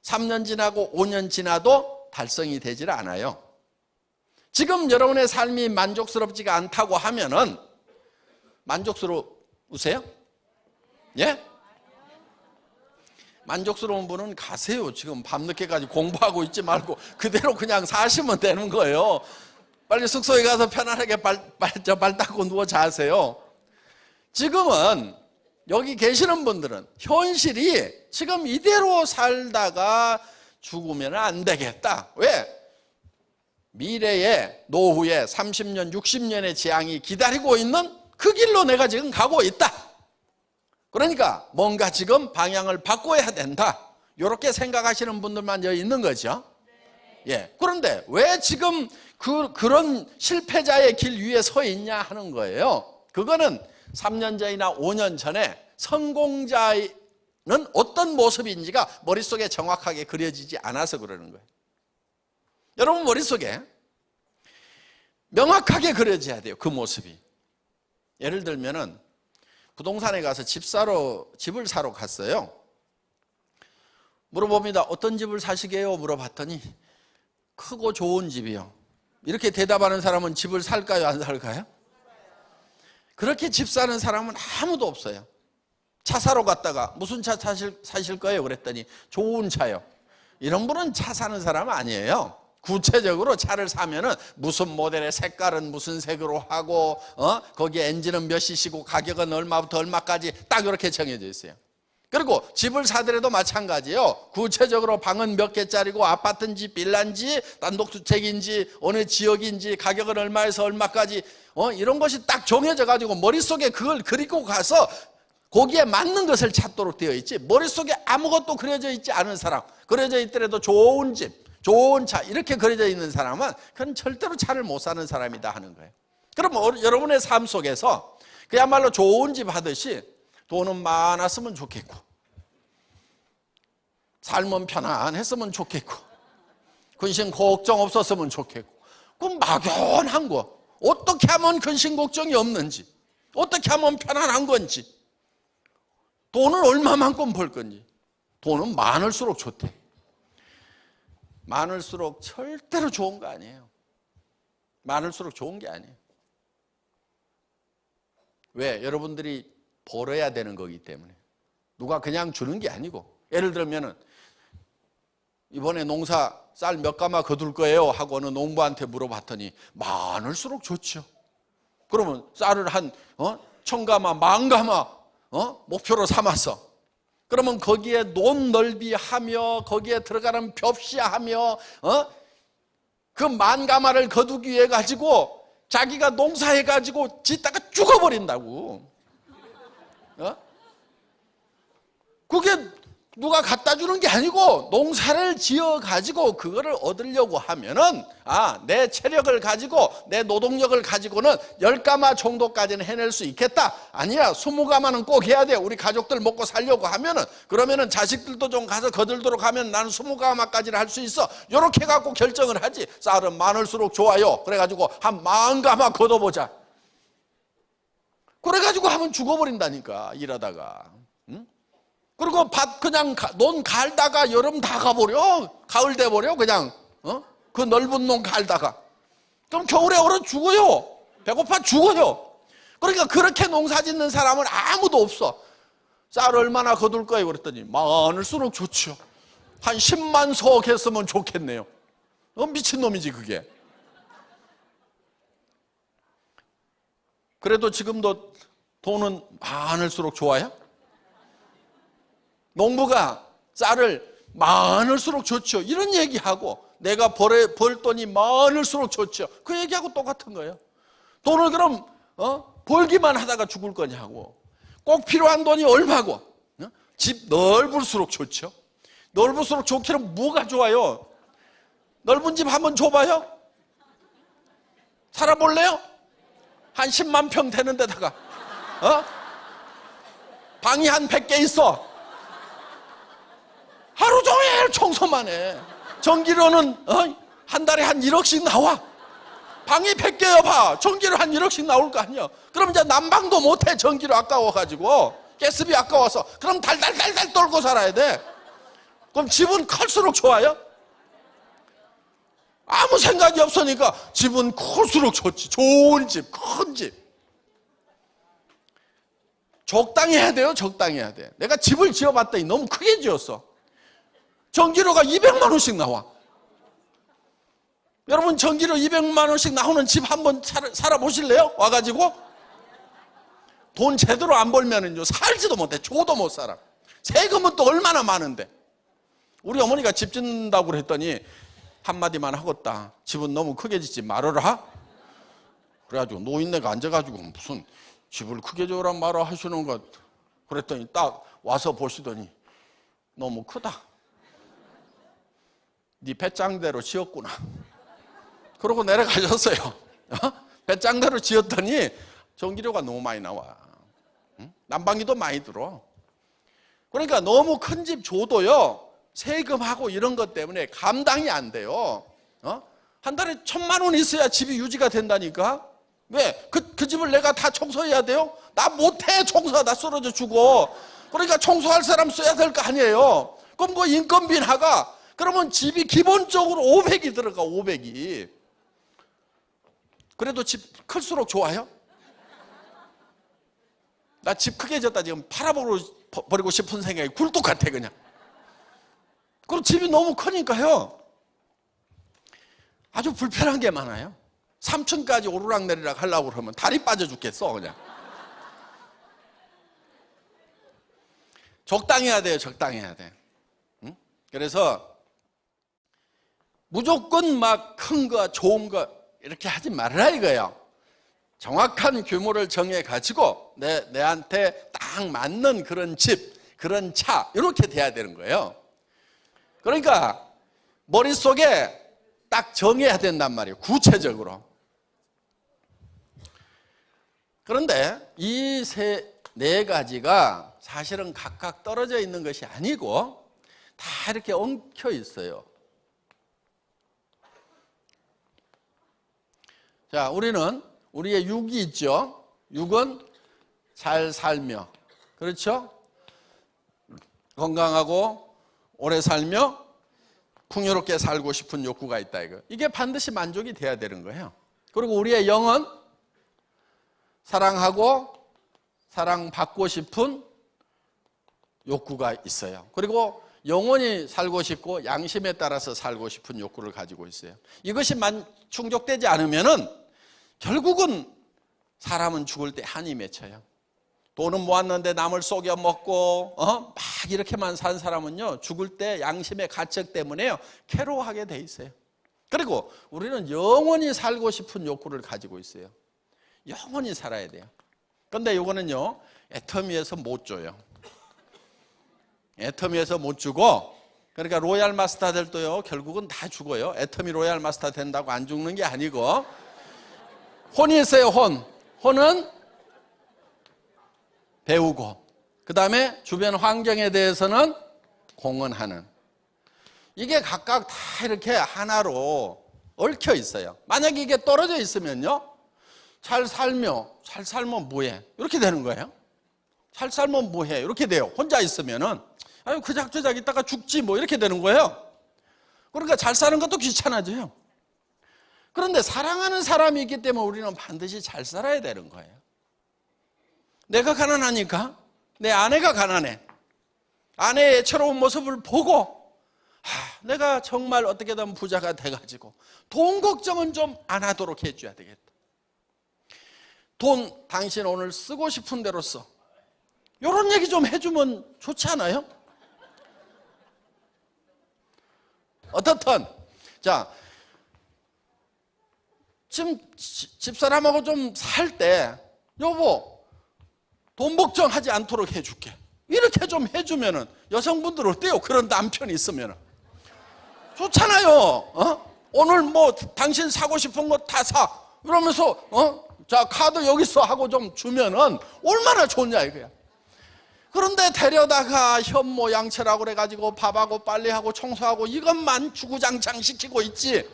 A: 3년 지나고 5년 지나도 달성이 되질 않아요. 지금 여러분의 삶이 만족스럽지가 않다고 하면은 만족스러우세요? 예? 만족스러운 분은 가세요. 지금 밤늦게까지 공부하고 있지 말고 그대로 그냥 사시면 되는 거예요. 빨리 숙소에 가서 편안하게 발 닦고 누워 자세요. 지금은 여기 계시는 분들은 현실이 지금 이대로 살다가 죽으면 안 되겠다. 왜? 미래에 노후에 30년, 60년의 재앙이 기다리고 있는 그 길로 내가 지금 가고 있다. 그러니까 뭔가 지금 방향을 바꿔야 된다. 이렇게 생각하시는 분들만 여기 있는 거죠. 예. 그런데 왜 지금 그런 실패자의 길 위에 서 있냐 하는 거예요. 그거는 3년 전이나 5년 전에 성공자는 어떤 모습인지가 머릿속에 정확하게 그려지지 않아서 그러는 거예요. 여러분 머릿속에 명확하게 그려져야 돼요. 그 모습이. 예를 들면은 부동산에 가서 집을 사러 갔어요. 물어봅니다. 어떤 집을 사시게요? 물어봤더니 크고 좋은 집이요. 이렇게 대답하는 사람은 집을 살까요? 안 살까요? 그렇게 집 사는 사람은 아무도 없어요. 차 사러 갔다가 무슨 차 사실 거예요? 그랬더니 좋은 차요. 이런 분은 차 사는 사람 아니에요. 구체적으로 차를 사면은 무슨 모델의 색깔은 무슨 색으로 하고 거기에 엔진은 몇 cc고 가격은 얼마부터 얼마까지 딱 이렇게 정해져 있어요. 그리고 집을 사더라도 마찬가지예요. 구체적으로 방은 몇 개짜리고 아파트인지 빌라인지 단독주택인지 어느 지역인지 가격은 얼마에서 얼마까지 이런 것이 딱 정해져 가지고 머릿속에 그걸 그리고 가서 거기에 맞는 것을 찾도록 되어 있지, 머릿속에 아무것도 그려져 있지 않은 사람, 그려져 있더라도 좋은 집, 좋은 차 이렇게 그려져 있는 사람은 그건 절대로 차를 못 사는 사람이다 하는 거예요. 그럼 여러분의 삶 속에서 그야말로 좋은 집 하듯이 돈은 많았으면 좋겠고 삶은 편안했으면 좋겠고 근심 걱정 없었으면 좋겠고, 그 막연한 거 어떻게 하면 근심 걱정이 없는지, 어떻게 하면 편안한 건지, 돈을 얼마만큼 벌 건지. 돈은 많을수록 좋대. 많을수록 절대로 좋은 거 아니에요. 많을수록 좋은 게 아니에요. 왜? 여러분들이 벌어야 되는 거기 때문에. 누가 그냥 주는 게 아니고. 예를 들면은 이번에 농사 쌀 몇 가마 거둘 거예요 하고 어느 농부한테 물어봤더니 많을수록 좋죠. 그러면 쌀을 한 1000가마, 10,000가마 목표로 삼았어. 그러면 거기에 논 넓이하며 거기에 들어가는 벽시하며 그 10,000가마를 거두기 위해 가지고 자기가 농사해 가지고 짓다가 죽어버린다고. 그게 누가 갖다 주는 게 아니고 농사를 지어 가지고 그거를 얻으려고 하면은 내 체력을 가지고 내 노동력을 가지고는 10가마 정도까지는 해낼 수 있겠다. 아니야, 20가마는 꼭 해야 돼. 우리 가족들 먹고 살려고 하면은, 그러면은 자식들도 좀 가서 거들도록 하면 나는 20가마까지는 할 수 있어. 이렇게 갖고 결정을 하지. 쌀은 많을수록 좋아요. 그래가지고 한 10,000가마 걷어보자. 그래가지고 하면 죽어버린다니까, 일하다가. 그리고 밭 그냥 논 갈다가 여름 다 가버려. 가을 돼버려 그냥. 그 넓은 논 갈다가. 그럼 겨울에 얼어 죽어요. 배고파 죽어요. 그러니까 그렇게 농사 짓는 사람은 아무도 없어. 쌀 얼마나 거둘 거예요? 그랬더니 많을수록 좋죠. 한 10만 석 했으면 좋겠네요. 미친놈이지 그게. 그래도 지금도 돈은 많을수록 좋아요? 농부가 쌀을 많을수록 좋죠. 이런 얘기하고 내가 벌 돈이 많을수록 좋죠. 그 얘기하고 똑같은 거예요. 돈을 그럼 벌기만 하다가 죽을 거냐고. 꼭 필요한 돈이 얼마고. 집 넓을수록 좋죠. 넓을수록 좋기는 뭐가 좋아요? 넓은 집 한번 줘봐요. 살아볼래요? 한 10만 평 되는 데다가 방이 한 100개 있어. 하루 종일 청소만 해. 전기료는 한 달에 한 1억씩 나와. 방이 100개여 봐. 전기료 한 1억씩 나올 거 아니야. 그럼 이제 난방도 못해. 전기료 아까워가지고. 가스비 아까워서. 그럼 달달달달 떨고 살아야 돼. 그럼 집은 클수록 좋아요? 아무 생각이 없으니까 집은 클수록 좋지. 좋은 집, 큰 집. 적당히 해야 돼요. 적당히 해야 돼. 내가 집을 지어봤더니 너무 크게 지었어. 전기료가 200만 원씩 나와. 여러분 전기료 200만 원씩 나오는 집 한번 살아보실래요? 와가지고 돈 제대로 안 벌면은요 살지도 못해. 줘도 못 살아. 세금은 또 얼마나 많은데. 우리 어머니가 집 짓는다고 그랬더니 한마디만 하겠다. 집은 너무 크게 짓지 말아라. 그래가지고 노인네가 앉아가지고 무슨 집을 크게 지으란 말을 하시는 것. 그랬더니 딱 와서 보시더니 너무 크다. 네 배짱대로 지었구나. 그러고 내려가셨어요. 배짱대로 지었더니 전기료가 너무 많이 나와. 난방비도 많이 들어. 그러니까 너무 큰 집 줘도요 세금하고 이런 것 때문에 감당이 안 돼요. 한 달에 1,000만 원 있어야 집이 유지가 된다니까. 왜? 그 집을 내가 다 청소해야 돼요? 나 못해. 청소 나 쓰러져 죽어. 그러니까 청소할 사람 써야 될 거 아니에요. 그럼 그 인건비 나가. 그러면 집이 기본적으로 500이 들어가. 500이. 그래도 집 클수록 좋아요? 나 집 크게 졌다 지금 팔아버리고 싶은 생각이 굴뚝 같아 그냥. 그리고 집이 너무 크니까요 아주 불편한 게 많아요. 3층까지 오르락내리락 하려고 그러면 다리 빠져 죽겠어 그냥. 적당히 해야 돼요. 적당히 해야 돼. 그래서 무조건 막 큰 거 좋은 거 이렇게 하지 말아라 이거예요. 정확한 규모를 정해가지고 내한테 딱 맞는 그런 집, 그런 차 이렇게 돼야 되는 거예요. 그러니까 머릿속에 딱 정해야 된단 말이에요. 구체적으로. 그런데 이 네 가지가 사실은 각각 떨어져 있는 것이 아니고 다 이렇게 엉켜 있어요. 자, 우리는 우리의 육이 있죠. 육은 잘 살며, 그렇죠? 건강하고 오래 살며 풍요롭게 살고 싶은 욕구가 있다 이거. 이게 반드시 만족이 돼야 되는 거예요. 그리고 우리의 영은 사랑하고 사랑받고 싶은 욕구가 있어요. 그리고 영원히 살고 싶고 양심에 따라서 살고 싶은 욕구를 가지고 있어요. 이것이 충족되지 않으면은 결국은 사람은 죽을 때 한이 맺혀요. 돈은 모았는데 남을 속여 먹고 막 이렇게만 산 사람은요 죽을 때 양심의 가책 때문에요 괴로워하게 돼 있어요. 그리고 우리는 영원히 살고 싶은 욕구를 가지고 있어요. 영원히 살아야 돼요. 그런데 이거는요 애터미에서 못 줘요. 애터미에서 못 주고, 그러니까 로얄 마스터들도요 결국은 다 죽어요. 애터미 로얄 마스터 된다고 안 죽는 게 아니고 혼이 있어요. 혼은 배우고 그 다음에 주변 환경에 대해서는 공헌하는. 이게 각각 다 이렇게 하나로 얽혀 있어요. 만약에 이게 떨어져 있으면요 잘 살면 뭐해? 이렇게 되는 거예요. 잘 살면 뭐해? 이렇게 돼요. 혼자 있으면은 아유 그작저작 있다가 죽지 뭐 이렇게 되는 거예요. 그러니까 잘 사는 것도 귀찮아져요. 그런데 사랑하는 사람이 있기 때문에 우리는 반드시 잘 살아야 되는 거예요. 내가 가난하니까 내 아내가 가난해. 아내의 애처로운 모습을 보고 내가 정말 어떻게든 부자가 돼가지고 돈 걱정은 좀 안 하도록 해줘야 되겠다. 돈 당신 오늘 쓰고 싶은 대로 써. 이런 얘기 좀 해주면 좋지 않아요? 어떻든 자, 지금 집사람하고 좀 살 때 여보 돈 걱정하지 않도록 해줄게 이렇게 좀 해주면은 여성분들 어때요? 그런 남편이 있으면은 좋잖아요. 오늘 뭐 당신 사고 싶은 거 다 사 그러면서 자 카드 여기 있어 하고 좀 주면은 얼마나 좋냐 이거야. 그런데 데려다가 현모 양처라고 그래가지고 밥하고 빨래하고 청소하고 이것만 주구장창 시키고 있지.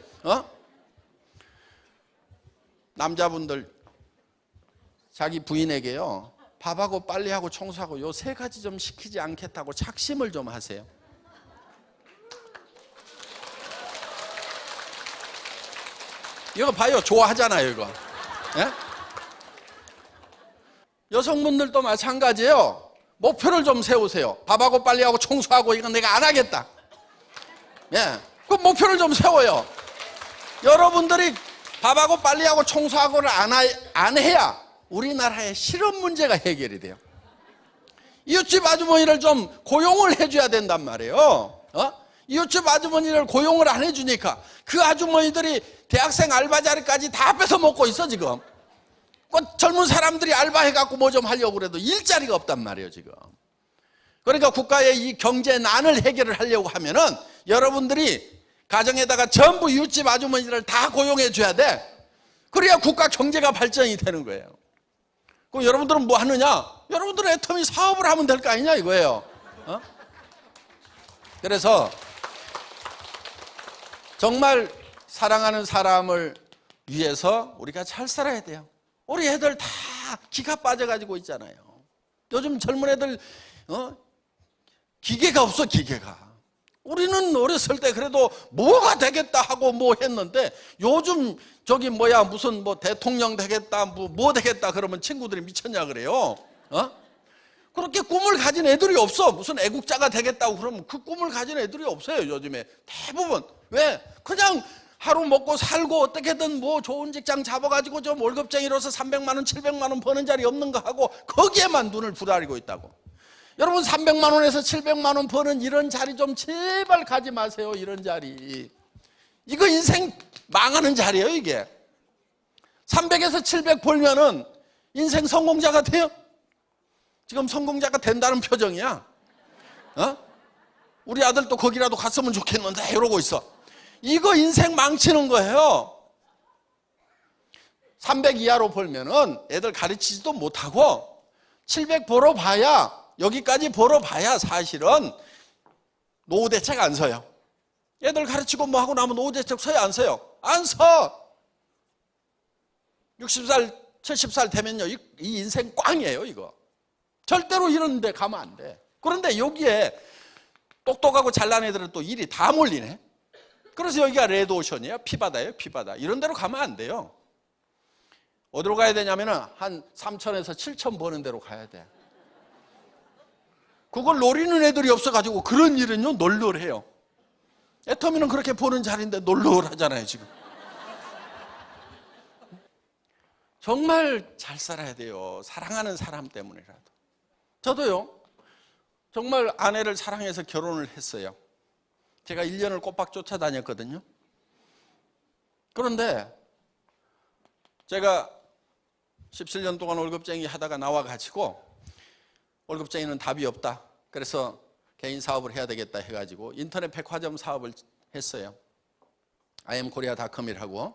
A: 남자분들 자기 부인에게요 밥하고 빨래하고 청소하고 요 3가지 좀 시키지 않겠다고 착심을 좀 하세요. 이거 봐요. 좋아하잖아요 이거. 예? 여성분들도 마찬가지예요. 목표를 좀 세우세요. 밥하고 빨래하고 청소하고 이건 내가 안 하겠다. 예, 그 목표를 좀 세워요. 여러분들이 밥하고 빨래하고 청소하고를 안 해야 우리나라의 실업 문제가 해결이 돼요. 이웃집 아주머니를 좀 고용을 해줘야 된단 말이에요. 이웃집 아주머니를 고용을 안 해주니까 그 아주머니들이 대학생 알바 자리까지 다 뺏어 먹고 있어 지금. 젊은 사람들이 알바해갖고 뭐 좀 하려고 그래도 일자리가 없단 말이에요 지금. 그러니까 국가의 이 경제난을 해결을 하려고 하면은 여러분들이 가정에다가 전부 이웃집 아주머니들을 다 고용해 줘야 돼. 그래야 국가 경제가 발전이 되는 거예요. 그럼 여러분들은 뭐 하느냐? 여러분들은 애터미 사업을 하면 될 거 아니냐 이거예요. 그래서 정말 사랑하는 사람을 위해서 우리가 잘 살아야 돼요. 우리 애들 다 기가 빠져가지고 있잖아요. 요즘 젊은 애들 기계가 없어 기계가. 우리는 어렸을 때 그래도 뭐가 되겠다 하고 뭐 했는데 요즘 저기 뭐야 무슨 뭐 대통령 되겠다 뭐 되겠다 그러면 친구들이 미쳤냐 그래요. 그렇게 꿈을 가진 애들이 없어. 무슨 애국자가 되겠다고 그러면 그 꿈을 가진 애들이 없어요 요즘에. 대부분 왜? 그냥 하루 먹고 살고 어떻게든 뭐 좋은 직장 잡아가지고 좀 월급쟁이로서 300만 원 700만 원 버는 자리 없는 거 하고 거기에만 눈을 부라리고 있다고. 여러분 300만 원에서 700만 원 버는 이런 자리 좀 제발 가지 마세요. 이런 자리 이거 인생 망하는 자리예요 이게. 300에서 700 벌면은 인생 성공자가 돼요? 지금 성공자가 된다는 표정이야. 우리 아들도 거기라도 갔으면 좋겠는데 이러고 있어. 이거 인생 망치는 거예요. 300 이하로 벌면은 애들 가르치지도 못하고 700 벌어봐야 여기까지 벌어봐야 사실은 노후 대책 안 서요. 애들 가르치고 뭐 하고 나면 노후 대책 서요 안 서요? 안 서. 60살 70살 되면요 이 인생 꽝이에요 이거. 절대로 이런 데 가면 안 돼. 그런데 여기에 똑똑하고 잘난 애들은 또 일이 다 몰리네. 그래서 여기가 레드오션이에요. 피바다예요 피바다. 이런 데로 가면 안 돼요. 어디로 가야 되냐면은 한 3천에서 7천 버는 데로 가야 돼. 그걸 노리는 애들이 없어가지고 그런 일은요 널널해요. 애터미는 그렇게 보는 자리인데 널널하잖아요 지금. 정말 잘 살아야 돼요. 사랑하는 사람 때문이라도. 저도요 정말 아내를 사랑해서 결혼을 했어요. 제가 1년을 꼬박 쫓아다녔거든요. 그런데 제가 17년 동안 월급쟁이 하다가 나와가지고 월급쟁이는 답이 없다. 그래서 개인 사업을 해야 되겠다 해가지고 인터넷 백화점 사업을 했어요. IamKorea.com이라고.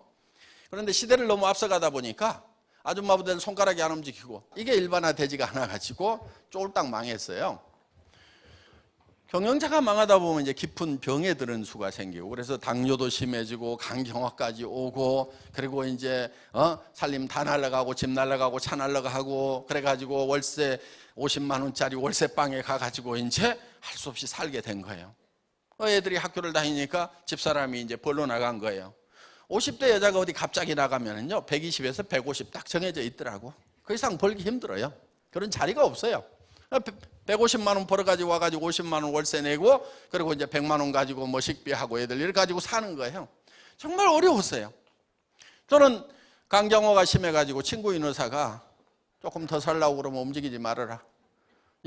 A: 그런데 시대를 너무 앞서가다 보니까 아줌마분들 손가락이 안 움직이고 이게 일반화되지가 않아가지고 쫄딱 망했어요. 경영자가 망하다 보면 이제 깊은 병에 드는 수가 생기고 그래서 당뇨도 심해지고 간경화까지 오고 그리고 이제 살림 다 날라가고 집 날라가고 차 날라가고 그래가지고 월세 50만 원짜리 월세방에 가가지고 이제 할 수 없이 살게 된 거예요. 애들이 학교를 다니니까 집사람이 이제 벌러 나간 거예요. 50대 여자가 어디 갑자기 나가면은요 120에서 150 딱 정해져 있더라고. 그 이상 벌기 힘들어요. 그런 자리가 없어요. 150만 원 벌어가지고 와가지고 50만 원 월세 내고 그리고 이제 100만 원 가지고 뭐 식비하고 애들 이렇게 가지고 사는 거예요. 정말 어려웠어요. 저는 간경화가 심해가지고 친구인 의사가 조금 더 살라고 그러면 움직이지 말아라.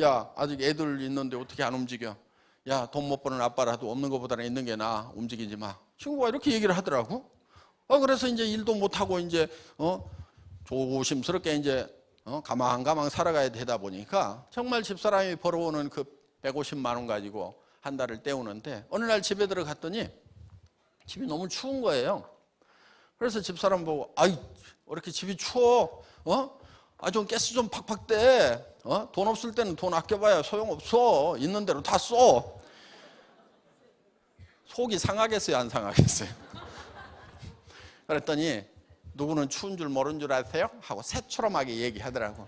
A: 야 아직 애들 있는데 어떻게 안 움직여. 야, 돈 못 버는 아빠라도 없는 것보다는 있는 게 나아. 움직이지 마. 친구가 이렇게 얘기를 하더라고. 그래서 이제 일도 못 하고 이제 조심스럽게 이제 가망가망 살아가야 되다 보니까 정말 집사람이 벌어오는 그 150만 원 가지고 한 달을 때우는데, 어느 날 집에 들어갔더니 집이 너무 추운 거예요. 그래서 집사람 보고, 아이, 왜 이렇게 집이 추워? 좀 가스 좀 팍팍 대. 돈 없을 때는 돈 아껴봐야 소용없어. 있는 대로 다 써. 속이 상하겠어요, 안 상하겠어요? 그랬더니 누구는 추운 줄 모르는 줄 아세요? 하고 새초롬하게 얘기하더라고.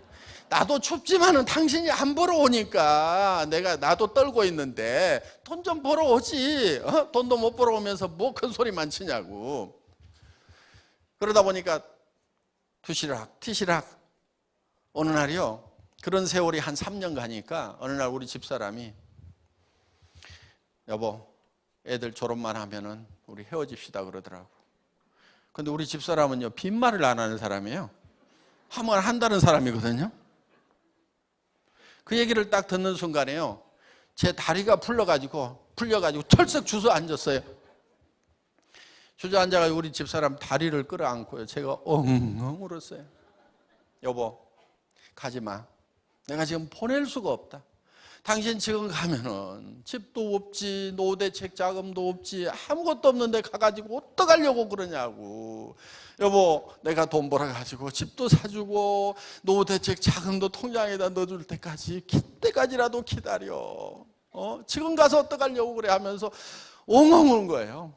A: 나도 춥지만은 당신이 안 벌어오니까 나도 떨고 있는데 돈 좀 벌어오지. 돈도 못 벌어오면서 뭐 큰 소리만 치냐고. 그러다 보니까 티시락 어느 날이요, 그런 세월이 한 3년 가니까 어느 날 우리 집사람이, 여보, 애들 졸업만 하면은 우리 헤어집시다 그러더라고. 근데 우리 집사람은요, 빈말을 안 하는 사람이에요. 하면 한다는 사람이거든요. 그 얘기를 딱 듣는 순간에요, 제 다리가 풀려가지고 털썩 주저앉았어요. 주저앉아가지고 우리 집사람 다리를 끌어안고요, 제가 엉엉 울었어요. 여보, 가지마. 내가 지금 보낼 수가 없다. 당신 지금 가면은 집도 없지, 노후대책 자금도 없지, 아무것도 없는데 가가지고 어떡하려고 그러냐고. 여보, 내가 돈 벌어가지고 집도 사주고 노후대책 자금도 통장에다 넣어줄 때까지라도 기다려. 지금 가서 어떡하려고 그래 하면서 엉엉 우는 거예요.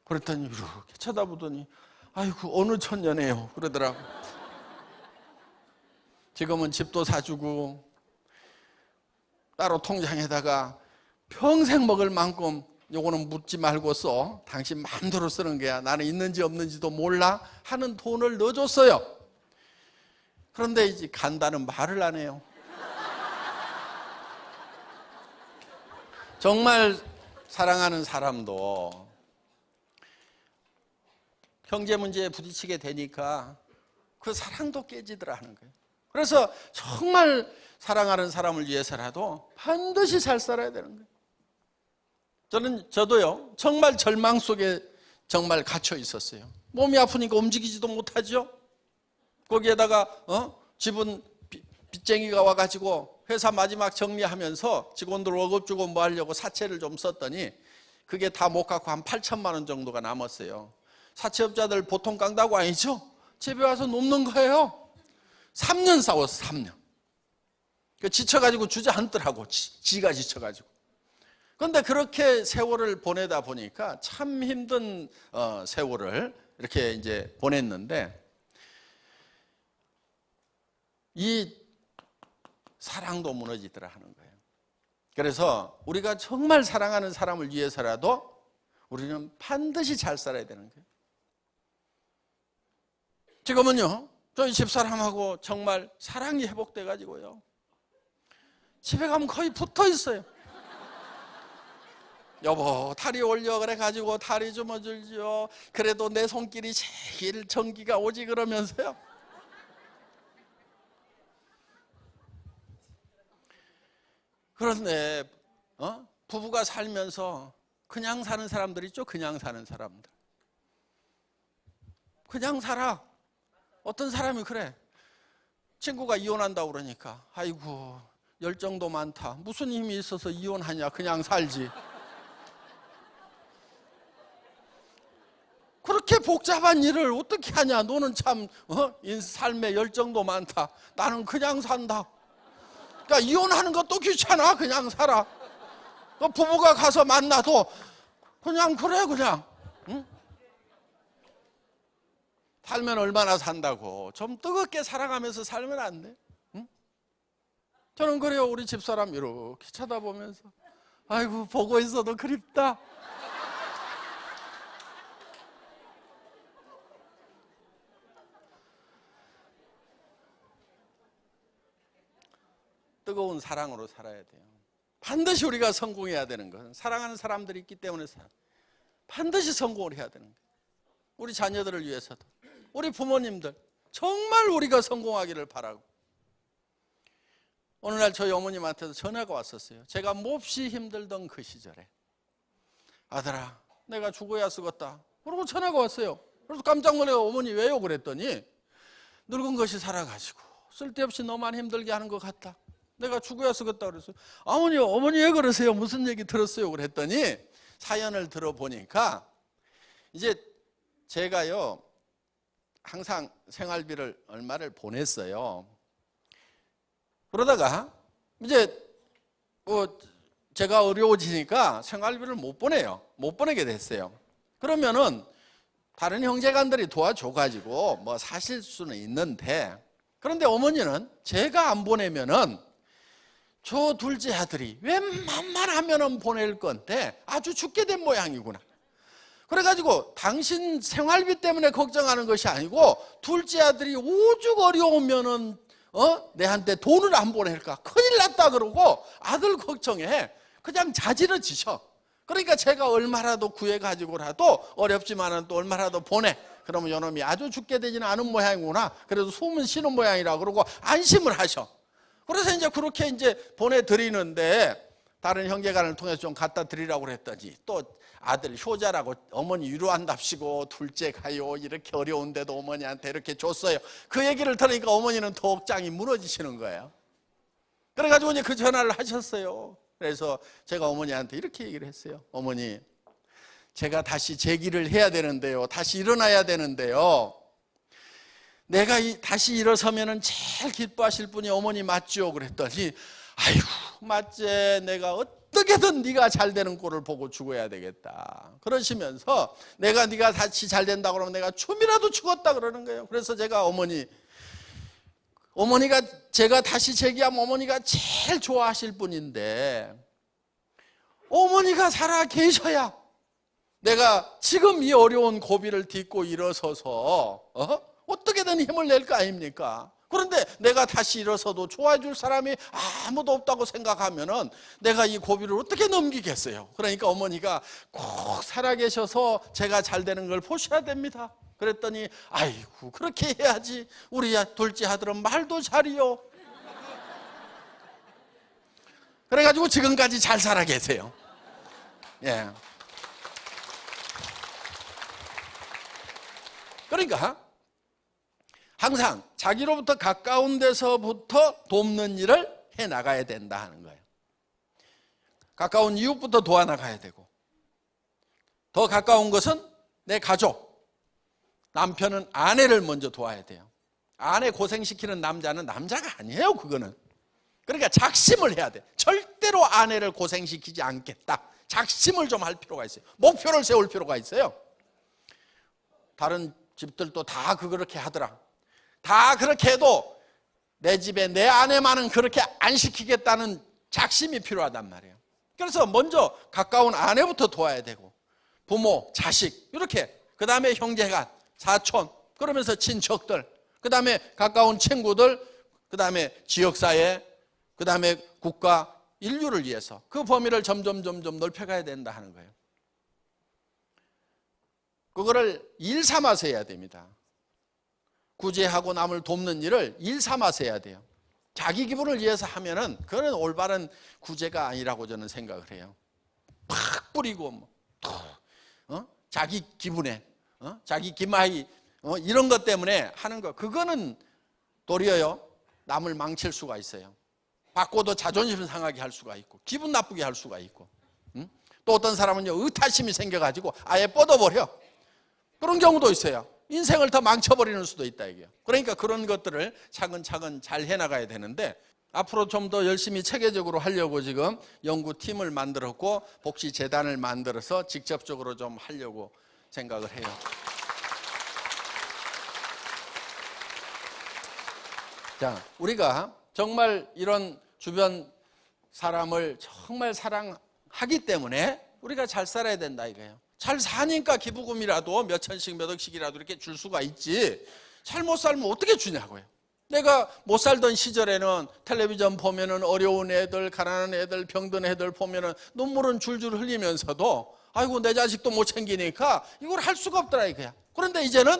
A: 그랬더니 이렇게 쳐다보더니, 아이고, 어느 천년에요 그러더라고. 지금은 집도 사주고 따로 통장에다가 평생 먹을 만큼 요거는 묻지 말고 써. 당신 마음대로 쓰는 거야. 나는 있는지 없는지도 몰라 하는 돈을 넣어줬어요. 그런데 이제 간다는 말을 안 해요. 정말 사랑하는 사람도 경제 문제에 부딪히게 되니까 그 사랑도 깨지더라 하는 거예요. 그래서 정말 사랑하는 사람을 위해서라도 반드시 잘 살아야 되는 거예요. 저도요, 정말 절망 속에 정말 갇혀 있었어요. 몸이 아프니까 움직이지도 못하죠. 거기에다가 집은 빚쟁이가 와가지고 회사 마지막 정리하면서 직원들 월급 주고 뭐 하려고 사채를 좀 썼더니 그게 다 못 갚고 한 8천만 원 정도가 남았어요. 사채업자들 보통 깡다구 아니죠? 집에 와서 눕는 거예요. 3년 싸웠어, 3년. 지쳐가지고 주저앉더라고, 지가 지쳐가지고. 그런데 그렇게 세월을 보내다 보니까 참 힘든 세월을 이렇게 이제 보냈는데, 이 사랑도 무너지더라 하는 거예요. 그래서 우리가 정말 사랑하는 사람을 위해서라도 우리는 반드시 잘 살아야 되는 거예요. 지금은요, 저희 집사람하고 정말 사랑이 회복돼 가지고요, 집에 가면 거의 붙어 있어요. 여보, 다리 올려 그래 가지고 다리 좀 어줄지요. 그래도 내 손길이 제일 전기가 오지 그러면서요. 그런데 부부가 살면서 그냥 사는 사람들 있죠. 그냥 사는 사람들. 그냥 살아. 어떤 사람이 그래. 친구가 이혼한다고 그러니까, 아이고, 열정도 많다. 무슨 힘이 있어서 이혼하냐. 그냥 살지. 그렇게 복잡한 일을 어떻게 하냐. 너는 참 삶에 열정도 많다. 나는 그냥 산다. 그러니까 이혼하는 것도 귀찮아. 그냥 살아. 또 부부가 가서 만나도 그냥 그래 그냥. 응? 살면 얼마나 산다고. 좀 뜨겁게 살아가면서 살면 안 돼? 응? 저는 그래요. 우리 집사람 이렇게 쳐다보면서, 아이고, 보고 있어도 그립다. 뜨거운 사랑으로 살아야 돼요. 반드시 우리가 성공해야 되는 것은, 사랑하는 사람들이 있기 때문에 반드시 성공을 해야 되는 거예요. 우리 자녀들을 위해서도, 우리 부모님들 정말 우리가 성공하기를 바라고, 어느 날 저희 어머님한테도 전화가 왔었어요. 제가 몹시 힘들던 그 시절에 아들아 내가 죽어야 쓰겄다 그러고 전화가 왔어요. 그래서 깜짝 놀라서 어머니 왜요? 그랬더니 늙은 것이 살아가지고 쓸데없이 너만 힘들게 하는 것 같다. 내가 죽어야 쓰겄다 그랬어요. 어머니 왜 그러세요? 무슨 얘기 들었어요? 그랬더니 사연을 들어보니까 이제 제가요 항상 생활비를 얼마를 보냈어요. 그러다가 이제 제가 어려워지니까 생활비를 못 보내게 됐어요. 그러면은 다른 형제간들이 도와줘가지고 뭐 사실 수는 있는데, 그런데 어머니는 제가 안 보내면은 저 둘째 아들이 웬만하면은 보낼 건데 아주 죽게 된 모양이구나. 그래가지고 당신 생활비 때문에 걱정하는 것이 아니고 둘째 아들이 오죽 어려우면은 내한테 돈을 안 보낼까 큰일 났다 그러고 아들 걱정해 그냥 자지러지셔. 그러니까 제가 얼마라도 구해가지고라도 어렵지만은 또 얼마라도 보내. 그러면 요놈이 아주 죽게 되지는 않은 모양이구나. 그래도 숨은 쉬는 모양이라 그러고 안심을 하셔. 그래서 이제 그렇게 이제 보내드리는데 다른 형제간을 통해서 좀 갖다 드리라고 그랬더니 또 아들 효자라고 어머니 위로한답시고 둘째 가요 이렇게 어려운데도 어머니한테 이렇게 줬어요. 그 얘기를 들으니까 어머니는 더 억장이 무너지시는 거예요. 그래가지고 이제 그 전화를 하셨어요. 그래서 제가 어머니한테 이렇게 얘기를 했어요. 어머니 제가 다시 재기를 해야 되는데요, 다시 일어나야 되는데요, 내가 다시 일어서면은 제일 기뻐하실 분이 어머니 맞죠? 그랬더니 아이고 맞지, 내가 어떻게든 네가 잘 되는 꼴을 보고 죽어야 되겠다 그러시면서 네가 다시 잘 된다 그러면 내가 춤이라도 추겠다 그러는 거예요. 그래서 제가 어머니가 제가 다시 재기하면 어머니가 제일 좋아하실 분인데 어머니가 살아 계셔야 내가 지금 이 어려운 고비를 딛고 일어서서 어떻게든 힘을 낼 거 아닙니까? 그런데 내가 다시 일어서도 좋아해 줄 사람이 아무도 없다고 생각하면은 내가 이 고비를 어떻게 넘기겠어요? 그러니까 어머니가 꼭 살아계셔서 제가 잘 되는 걸 보셔야 됩니다. 그랬더니 아이고 그렇게 해야지 우리 둘째 아들은 말도 잘이요. 그래가지고 지금까지 잘 살아 계세요. 예. 그러니까 항상 자기로부터 가까운 데서부터 돕는 일을 해나가야 된다 하는 거예요. 가까운 이웃부터 도와나가야 되고, 더 가까운 것은 내 가족, 남편은 아내를 먼저 도와야 돼요. 아내 고생시키는 남자는 남자가 아니에요. 그거는. 그러니까 작심을 해야 돼. 절대로 아내를 고생시키지 않겠다. 작심을 좀 할 필요가 있어요. 목표를 세울 필요가 있어요. 다른 집들도 다 그렇게 하더라. 다 그렇게 해도 내 집에 내 아내만은 그렇게 안 시키겠다는 작심이 필요하단 말이에요. 그래서 먼저 가까운 아내부터 도와야 되고, 부모, 자식 이렇게, 그 다음에 형제간, 사촌, 그러면서 친척들, 그 다음에 가까운 친구들, 그 다음에 지역사회, 그 다음에 국가, 인류를 위해서 그 범위를 점점 넓혀가야 된다 하는 거예요. 그거를 일 삼아서 해야 됩니다. 구제하고 남을 돕는 일을 일 삼아서 해야 돼요. 자기 기분을 위해서 하면은 그건 올바른 구제가 아니라고 저는 생각을 해요. 팍 뿌리고 자기 기분에 자기 기마이 이런 것 때문에 하는 거, 그거는 도리어요 남을 망칠 수가 있어요. 받고도 자존심 상하게 할 수가 있고 기분 나쁘게 할 수가 있고, 또 어떤 사람은요 의타심이 생겨가지고 아예 뻗어버려. 그런 경우도 있어요. 인생을 더 망쳐버리는 수도 있다 이게요. 그러니까 그런 것들을 차근차근 잘 해나가야 되는데, 앞으로 좀 더 열심히 체계적으로 하려고 지금 연구팀을 만들었고 복지재단을 만들어서 직접적으로 좀 하려고 생각을 해요. 자, 우리가 정말 이런 주변 사람을 정말 사랑하기 때문에 우리가 잘 살아야 된다 이거예요. 잘 사니까 기부금이라도 몇 천씩 몇 억씩이라도 이렇게 줄 수가 있지, 잘 못 살면 어떻게 주냐고요. 내가 못 살던 시절에는 텔레비전 보면은 어려운 애들, 가난한 애들, 병든 애들 보면은 눈물은 줄줄 흘리면서도 아이고 내 자식도 못 챙기니까 이걸 할 수가 없더라 이거야. 그런데 이제는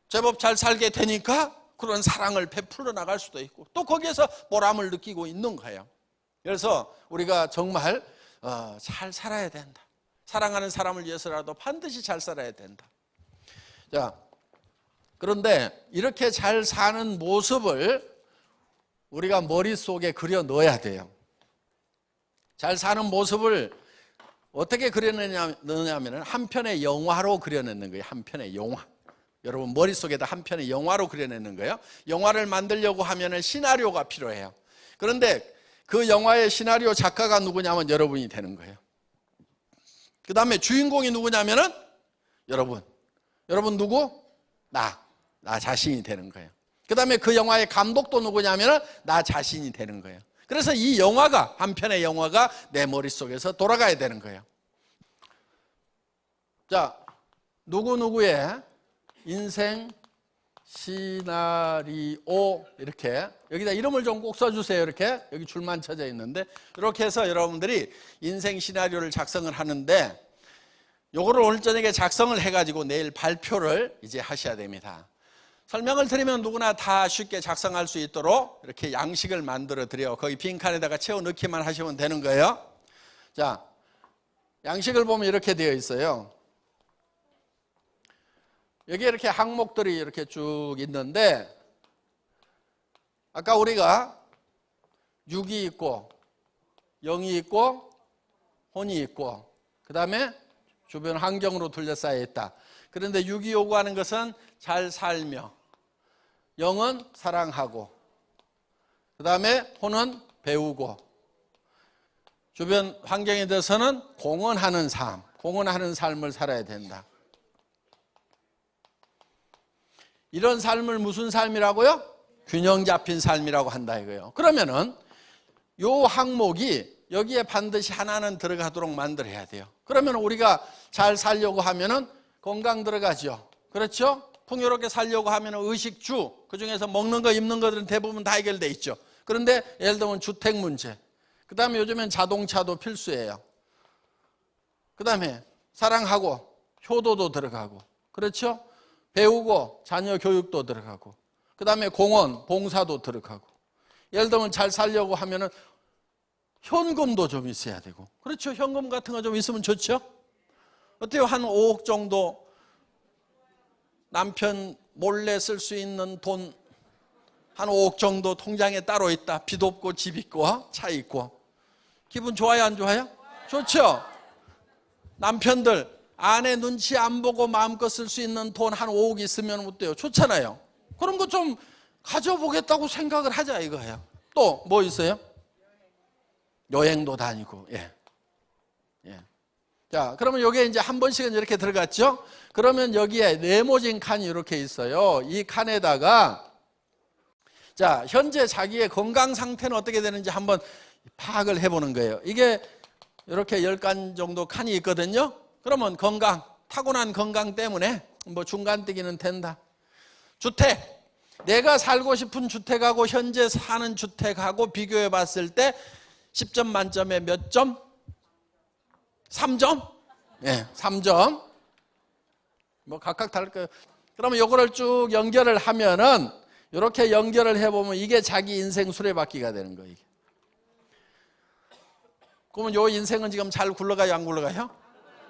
A: 제법 잘 살게 되니까 그런 사랑을 베풀어 나갈 수도 있고 또 거기에서 보람을 느끼고 있는 거예요. 그래서 우리가 정말 잘 살아야 된다. 사랑하는 사람을 위해서라도 반드시 잘 살아야 된다. 자, 그런데 이렇게 잘 사는 모습을 우리가 머릿속에 그려 넣어야 돼요. 잘 사는 모습을 어떻게 그려내냐면 한 편의 영화로 그려내는 거예요. 한 편의 영화. 여러분 머릿속에다 한 편의 영화로 그려내는 거예요. 영화를 만들려고 하면 시나리오가 필요해요. 그런데 그 영화의 시나리오 작가가 누구냐면 여러분이 되는 거예요. 그 다음에 주인공이 누구냐면은 여러분 누구? 나 자신이 되는 거예요. 그 다음에 그 영화의 감독도 누구냐면은 나 자신이 되는 거예요. 그래서 이 영화가, 한 편의 영화가 내 머릿속에서 돌아가야 되는 거예요. 자, 누구누구의 인생 시나리오, 이렇게 여기다 이름을 좀 꼭 써주세요. 이렇게 여기 줄만 쳐져 있는데 이렇게 해서 여러분들이 인생 시나리오를 작성을 하는데 요거를 오늘 저녁에 작성을 해가지고 내일 발표를 이제 하셔야 됩니다. 설명을 드리면 누구나 다 쉽게 작성할 수 있도록 이렇게 양식을 만들어 드려요. 거기 빈칸에다가 채워 넣기만 하시면 되는 거예요. 자, 양식을 보면 이렇게 되어 있어요. 여기 이렇게 항목들이 이렇게 쭉 있는데 아까 우리가 6이 있고 0이 있고 혼이 있고 그 다음에 주변 환경으로 둘러싸여 있다. 그런데 6이 요구하는 것은 잘 살며, 0은 사랑하고, 그 다음에 혼은 배우고, 주변 환경에 대해서는 공헌하는 삶, 공헌하는 삶을 살아야 된다. 이런 삶을 무슨 삶이라고요? 균형 잡힌 삶이라고 한다 이거예요. 그러면은 요 항목이 여기에 반드시 하나는 들어가도록 만들어야 돼요. 그러면 우리가 잘 살려고 하면은 건강 들어가죠. 그렇죠? 풍요롭게 살려고 하면은 의식주, 그 중에서 먹는 거, 입는 것들은 대부분 다 해결돼 있죠. 그런데 예를 들면 주택 문제, 그 다음에 요즘엔 자동차도 필수예요. 그 다음에 사랑하고 효도도 들어가고, 그렇죠? 배우고 자녀 교육도 들어가고, 그 다음에 공헌, 봉사도 들어가고, 예를 들면 잘 살려고 하면은 현금도 좀 있어야 되고, 그렇죠? 현금 같은 거 좀 있으면 좋죠? 어때요? 한 5억 정도 남편 몰래 쓸 수 있는 돈 한 5억 정도 통장에 따로 있다. 빚 없고 집 있고 차 있고. 기분 좋아요, 안 좋아요? 좋죠? 남편들 아내 눈치 안 보고 마음껏 쓸 수 있는 돈 한 5억 있으면 어때요? 좋잖아요. 그런 거 좀 가져보겠다고 생각을 하자 이거예요. 또 뭐 있어요? 여행도 다니고. 예. 자, 그러면 여기에 이제 한 번씩은 이렇게 들어갔죠? 그러면 여기에 네모진 칸이 이렇게 있어요. 이 칸에다가 자, 현재 자기의 건강 상태는 어떻게 되는지 한번 파악을 해보는 거예요. 이게 이렇게 10칸 정도 칸이 있거든요. 그러면 건강, 타고난 건강 때문에 뭐 중간뜨기는 된다. 주택, 내가 살고 싶은 주택하고 현재 사는 주택하고 비교해 봤을 때 10점 만점에 몇 점? 3점? 예, 3점. 뭐 각각 다를 거예요. 그러면 이거를 쭉 연결을 하면은 이렇게 연결을 해보면 이게 자기 인생 수레바퀴가 되는 거예요. 이게. 그러면 이 인생은 지금 잘 굴러가요, 안 굴러가요?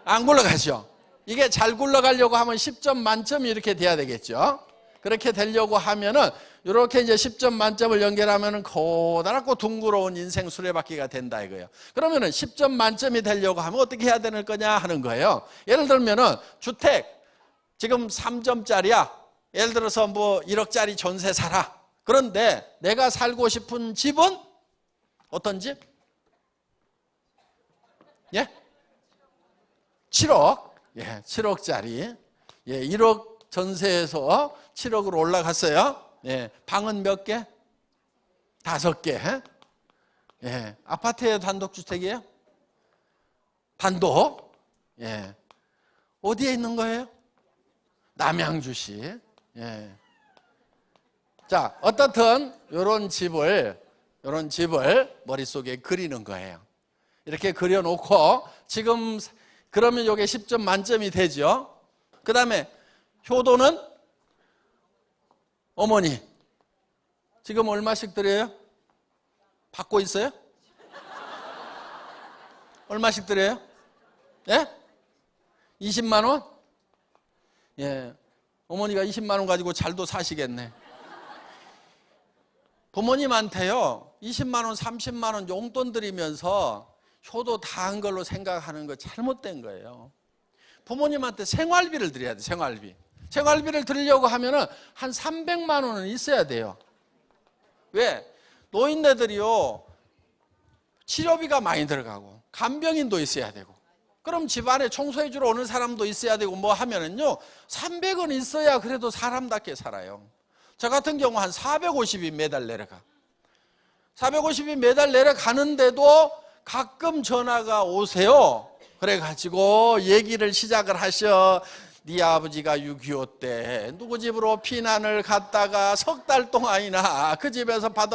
A: 안 굴러가죠. 이게 잘 굴러가려고 하면 10점 만점이 이렇게 돼야 되겠죠. 그렇게 되려고 하면은 이렇게 이제 10점 만점을 연결하면은 고단하고 둥그러운 인생 수레바퀴가 된다 이거예요. 그러면은 10점 만점이 되려고 하면 어떻게 해야 되는 거냐 하는 거예요. 예를 들면은 주택 지금 3점짜리야. 예를 들어서 뭐 1억짜리 전세 살아. 그런데 내가 살고 싶은 집은 어떤 집? 예? 7억. 예, 7억짜리. 예, 1억 전세에서 7억으로 올라갔어요. 예, 방은 몇 개? 5개. 예, 아파트에 단독주택이에요? 단독. 예, 어디에 있는 거예요? 남양주시. 예. 자, 어떻든 이런 집을 머릿속에 그리는 거예요. 이렇게 그려놓고 지금 그러면 이게 10점 만점이 되죠. 그 다음에 효도는 어머니 지금 얼마씩 드려요? 받고 있어요? 얼마씩 드려요? 예? 20만 원? 예. 어머니가 20만 원 가지고 잘도 사시겠네. 부모님한테요, 20만 원, 30만 원 용돈 드리면서 효도 다 한 걸로 생각하는 거 잘못된 거예요. 부모님한테 생활비를 드려야 돼, 생활비. 생활비를 드리려고 하면은 한 300만 원은 있어야 돼요. 왜? 노인네들이요, 치료비가 많이 들어가고, 간병인도 있어야 되고, 그럼 집안에 청소해 주러 오는 사람도 있어야 되고 뭐 하면은요, 300원 있어야 그래도 사람답게 살아요. 저 같은 경우 한 450이 매달 내려가. 450이 매달 내려가는데도 가끔 전화가 오세요. 그래가지고 얘기를 시작을 하셔. 네 아버지가 6.25 때 누구 집으로 피난을 갔다가 석 달 동안이나 그 집에서 밥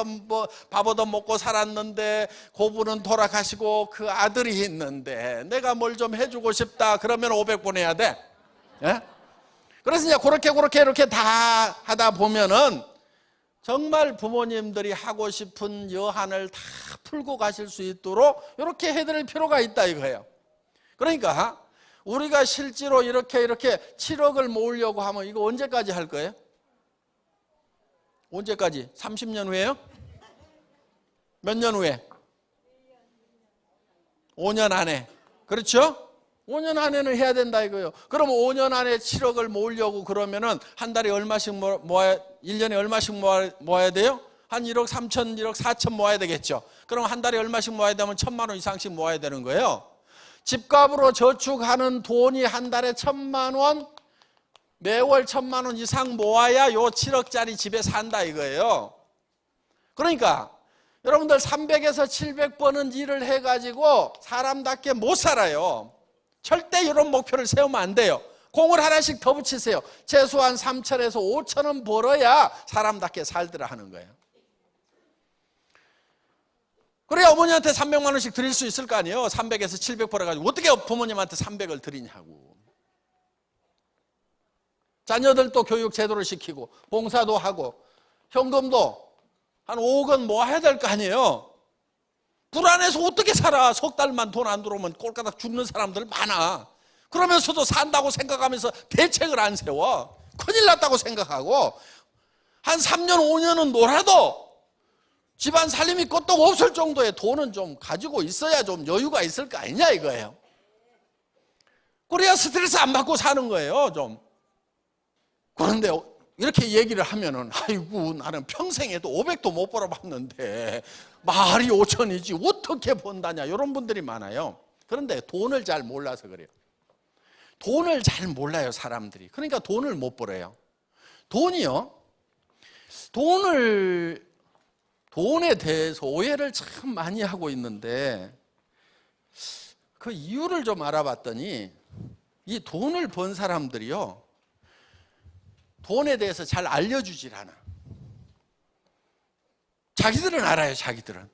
A: 얻어먹고 살았는데 고부는 돌아가시고 그 아들이 있는데 내가 뭘 좀 해주고 싶다. 그러면 500번 해야 돼. 예? 그래서 이제 그렇게 이렇게 다 하다 보면은 정말 부모님들이 하고 싶은 여한을 다 풀고 가실 수 있도록 이렇게 해드릴 필요가 있다 이거예요. 그러니까 우리가 실제로 이렇게 7억을 모으려고 하면 이거 언제까지 할 거예요? 언제까지? 30년 후에요? 몇 년 후에? 5년 안에. 그렇죠? 5년 안에는 해야 된다 이거예요. 그럼 5년 안에 7억을 모으려고 그러면은 한 달에 얼마씩 모아야, 1년에 얼마씩 모아야 돼요? 한 1억 3천, 1억 4천 모아야 되겠죠. 그럼 한 달에 얼마씩 모아야 되면 1,000만 원 이상씩 모아야 되는 거예요. 집값으로 저축하는 돈이 한 달에 1,000만 원, 매월 1,000만 원 이상 모아야 요 7억짜리 집에 산다 이거예요. 그러니까 여러분들 300에서 700번은 일을 해가지고 사람답게 못 살아요. 절대 이런 목표를 세우면 안 돼요. 공을 하나씩 더 붙이세요. 최소한 3천에서 5천 원 벌어야 사람답게 살더라 하는 거예요. 그래야 어머니한테 300만 원씩 드릴 수 있을 거 아니에요. 300에서 700 벌어가지고 어떻게 부모님한테 300을 드리냐고. 자녀들도 교육 제대로 시키고 봉사도 하고 현금도 한 5억은 모아야 될 거 아니에요. 불안해서 어떻게 살아. 석 달만 돈 안 들어오면 꼴까닥 죽는 사람들 많아. 그러면서도 산다고 생각하면서 대책을 안 세워. 큰일 났다고 생각하고 한 3년 5년은 놀아도 집안 살림이 끄떡 없을 정도의 돈은 좀 가지고 있어야 좀 여유가 있을 거 아니냐 이거예요. 그래야 스트레스 안 받고 사는 거예요 좀. 그런데 이렇게 얘기를 하면은 아이고 나는 평생에도 500도 못 벌어봤는데 말이 5천이지 어떻게 번다냐 이런 분들이 많아요. 그런데 돈을 잘 몰라서 그래요. 돈을 잘 몰라요 사람들이. 그러니까 돈을 못 벌어요. 돈이요, 돈에 대해서 오해를 참 많이 하고 있는데 그 이유를 좀 알아봤더니 이 돈을 번 사람들이요 돈에 대해서 잘 알려주질 않아. 자기들은 알아요. 자기들은.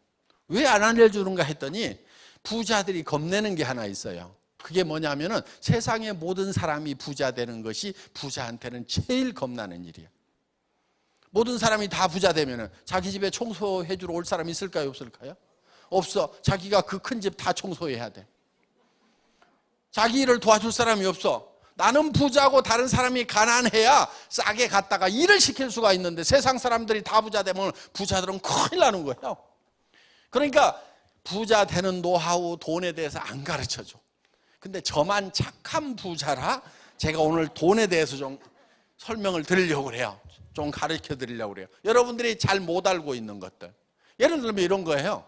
A: 왜 안 알려주는가 했더니 부자들이 겁내는 게 하나 있어요. 그게 뭐냐면은 세상의 모든 사람이 부자 되는 것이 부자한테는 제일 겁나는 일이에요. 모든 사람이 다 부자 되면은 자기 집에 청소해 주러 올 사람이 있을까요? 없을까요? 없어. 자기가 그 큰 집 다 청소해야 돼. 자기 일을 도와줄 사람이 없어. 나는 부자고 다른 사람이 가난해야 싸게 갔다가 일을 시킬 수가 있는데 세상 사람들이 다 부자 되면 부자들은 큰일 나는 거예요. 그러니까 부자 되는 노하우, 돈에 대해서 안 가르쳐줘. 근데 저만 착한 부자라 제가 오늘 돈에 대해서 좀 설명을 드리려고 그래요. 좀 가르쳐 드리려고 그래요. 여러분들이 잘 못 알고 있는 것들. 예를 들면 이런 거예요.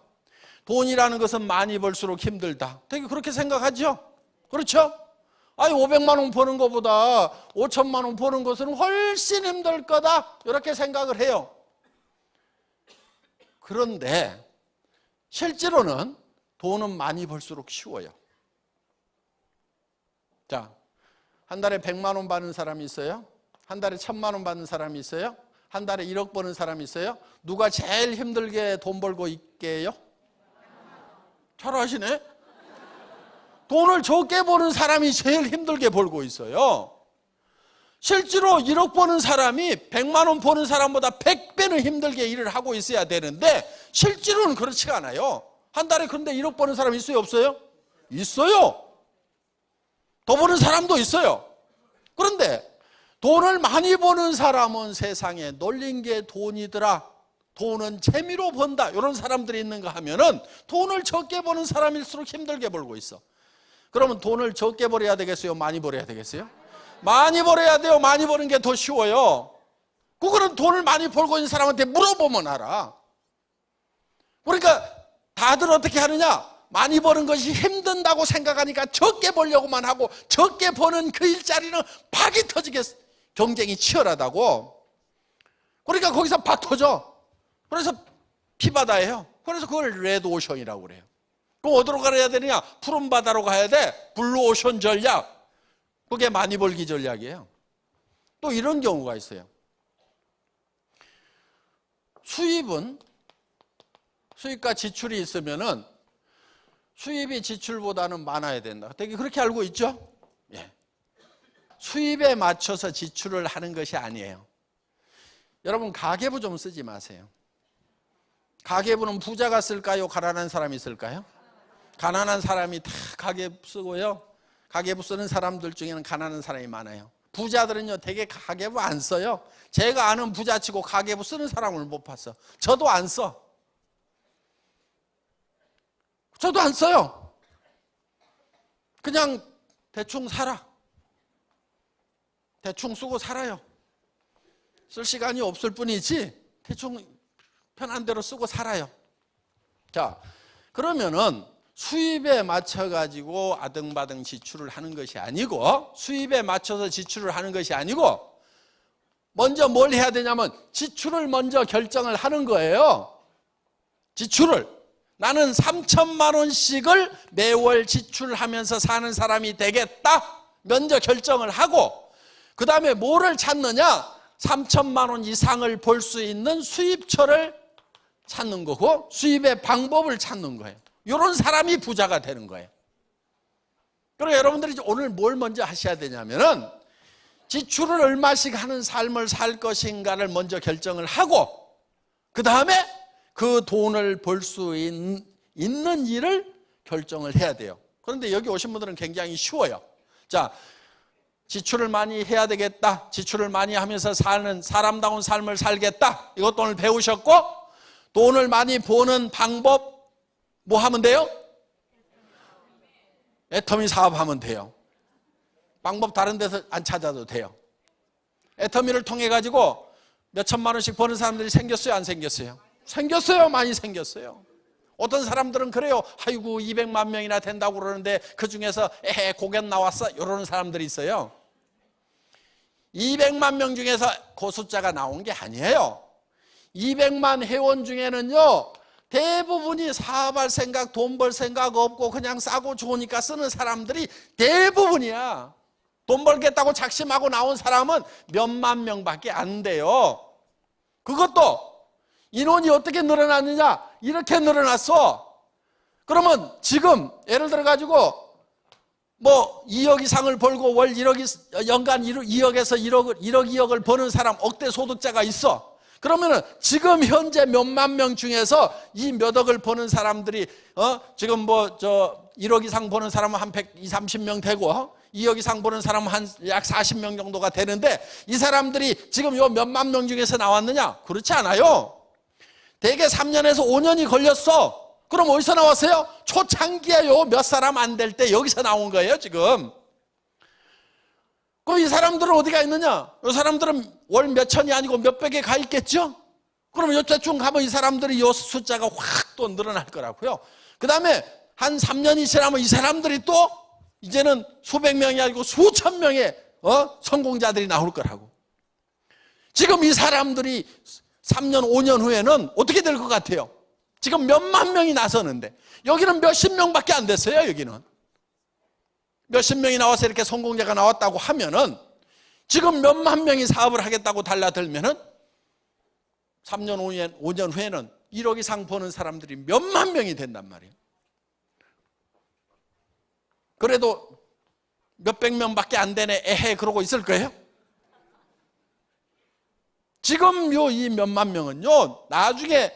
A: 돈이라는 것은 많이 벌수록 힘들다. 되게 그렇게 생각하죠? 그렇죠? 아니 500만 원 버는 것보다 5천만 원 버는 것은 훨씬 힘들 거다 이렇게 생각을 해요. 그런데 실제로는 돈은 많이 벌수록 쉬워요. 자, 한 달에 100만 원 받는 사람이 있어요? 한 달에 1,000만 원 받는 사람이 있어요? 한 달에 1억 버는 사람이 있어요? 누가 제일 힘들게 돈 벌고 있게요? 잘 아시네? 돈을 적게 버는 사람이 제일 힘들게 벌고 있어요. 실제로 1억 버는 사람이 100만 원 버는 사람보다 100배는 힘들게 일을 하고 있어야 되는데 실제로는 그렇지가 않아요. 한 달에 그런데 1억 버는 사람 있어요, 없어요? 있어요. 더 버는 사람도 있어요. 그런데 돈을 많이 버는 사람은 세상에 놀린 게 돈이더라, 돈은 재미로 번다, 이런 사람들이 있는가 하면은 돈을 적게 버는 사람일수록 힘들게 벌고 있어. 그러면 돈을 적게 벌어야 되겠어요, 많이 벌어야 되겠어요? 많이 벌어야 돼요. 많이 버는 게 더 쉬워요. 그거는 돈을 많이 벌고 있는 사람한테 물어보면 알아. 그러니까 다들 어떻게 하느냐, 많이 버는 것이 힘든다고 생각하니까 적게 벌려고만 하고, 적게 버는 그 일자리는 박이 터지게 경쟁이 치열하다고. 그러니까 거기서 박 터져. 그래서 피바다예요. 그래서 그걸 레드오션이라고 그래요. 그럼 어디로 가야 되느냐, 푸른 바다로 가야 돼. 블루오션 전략. 그게 많이 벌기 전략이에요. 또 이런 경우가 있어요. 수입과 지출이 있으면은 수입이 지출보다는 많아야 된다. 되게 그렇게 알고 있죠? 예. 수입에 맞춰서 지출을 하는 것이 아니에요. 여러분, 가계부 좀 쓰지 마세요. 가계부는 부자가 쓸까요? 가난한 사람이 쓸까요? 가난한 사람이 다 가계부 쓰고요. 가계부 쓰는 사람들 중에는 가난한 사람이 많아요. 부자들은요, 되게 가계부 안 써요. 제가 아는 부자치고 가계부 쓰는 사람을 못 봤어. 저도 안 써. 저도 안 써요. 그냥 대충 살아. 대충 쓰고 살아요. 쓸 시간이 없을 뿐이지 대충 편한 대로 쓰고 살아요. 자, 그러면은 수입에 맞춰가지고 아등바등 지출을 하는 것이 아니고, 수입에 맞춰서 지출을 하는 것이 아니고, 먼저 뭘 해야 되냐면 지출을 먼저 결정을 하는 거예요. 지출을. 나는 3천만 원씩을 매월 지출하면서 사는 사람이 되겠다, 먼저 결정을 하고, 그 다음에 뭐를 찾느냐, 3천만 원 이상을 벌 수 있는 수입처를 찾는 거고, 수입의 방법을 찾는 거예요. 이런 사람이 부자가 되는 거예요. 그리고 여러분들이 오늘 뭘 먼저 하셔야 되냐면은 지출을 얼마씩 하는 삶을 살 것인가를 먼저 결정을 하고, 그 다음에 그 돈을 벌 수 있는 일을 결정을 해야 돼요. 그런데 여기 오신 분들은 굉장히 쉬워요. 자, 지출을 많이 해야 되겠다, 지출을 많이 하면서 사는 사람다운 삶을 살겠다, 이것도 오늘 배우셨고, 돈을 많이 버는 방법 뭐 하면 돼요? 애터미 사업하면 돼요. 방법 다른 데서 안 찾아도 돼요. 애터미를 통해 가지고 몇 천만 원씩 버는 사람들이 생겼어요, 안 생겼어요? 생겼어요. 많이 생겼어요. 어떤 사람들은 그래요. 아이고 200만 명이나 된다고 그러는데 그중에서 고견 나왔어, 이러는 사람들이 있어요. 200만 명 중에서 그 숫자가 나온 게 아니에요. 200만 회원 중에는요, 대부분이 사업할 생각, 돈 벌 생각 없고 그냥 싸고 좋으니까 쓰는 사람들이 대부분이야. 돈 벌겠다고 작심하고 나온 사람은 몇만 명밖에 안 돼요. 그것도 인원이 어떻게 늘어났느냐, 이렇게 늘어났어. 그러면 지금 예를 들어 가지고 뭐 2억 이상을 벌고 월 1억, 연간 2억에서 1억, 2억을 버는 사람, 억대 소득자가 있어. 그러면은 지금 현재 몇만 명 중에서 이 몇 억을 버는 사람들이 지금 뭐 1억 이상 버는 사람은 한 120, 30명 되고 2억 이상 버는 사람은 한 약 40명 정도가 되는데, 이 사람들이 지금 요 몇만 명 중에서 나왔느냐? 그렇지 않아요. 대개 3년에서 5년이 걸렸어. 그럼 어디서 나왔어요? 초창기에 요 몇 사람 안 될 때 여기서 나온 거예요, 지금. 그럼 이 사람들은 어디가 있느냐? 이 사람들은 월 몇천이 아니고 몇백에 가 있겠죠? 그럼 요때쯤 가면 이 사람들이 요 숫자가 확 또 늘어날 거라고요. 그 다음에 한 3년이 지나면 이 사람들이 또 이제는 수백 명이 아니고 수천 명의 성공자들이 나올 거라고. 지금 이 사람들이 3년, 5년 후에는 어떻게 될 것 같아요? 지금 몇만 명이 나서는데 여기는 몇십 명밖에 안 됐어요. 여기는 몇십 명이 나와서 이렇게 성공자가 나왔다고 하면은 지금 몇만 명이 사업을 하겠다고 달라들면은 3년, 5년 후에는 1억 이상 버는 사람들이 몇만 명이 된단 말이에요. 그래도 몇백 명밖에 안 되네, 에헤, 그러고 있을 거예요? 지금 이 몇만 명은요, 나중에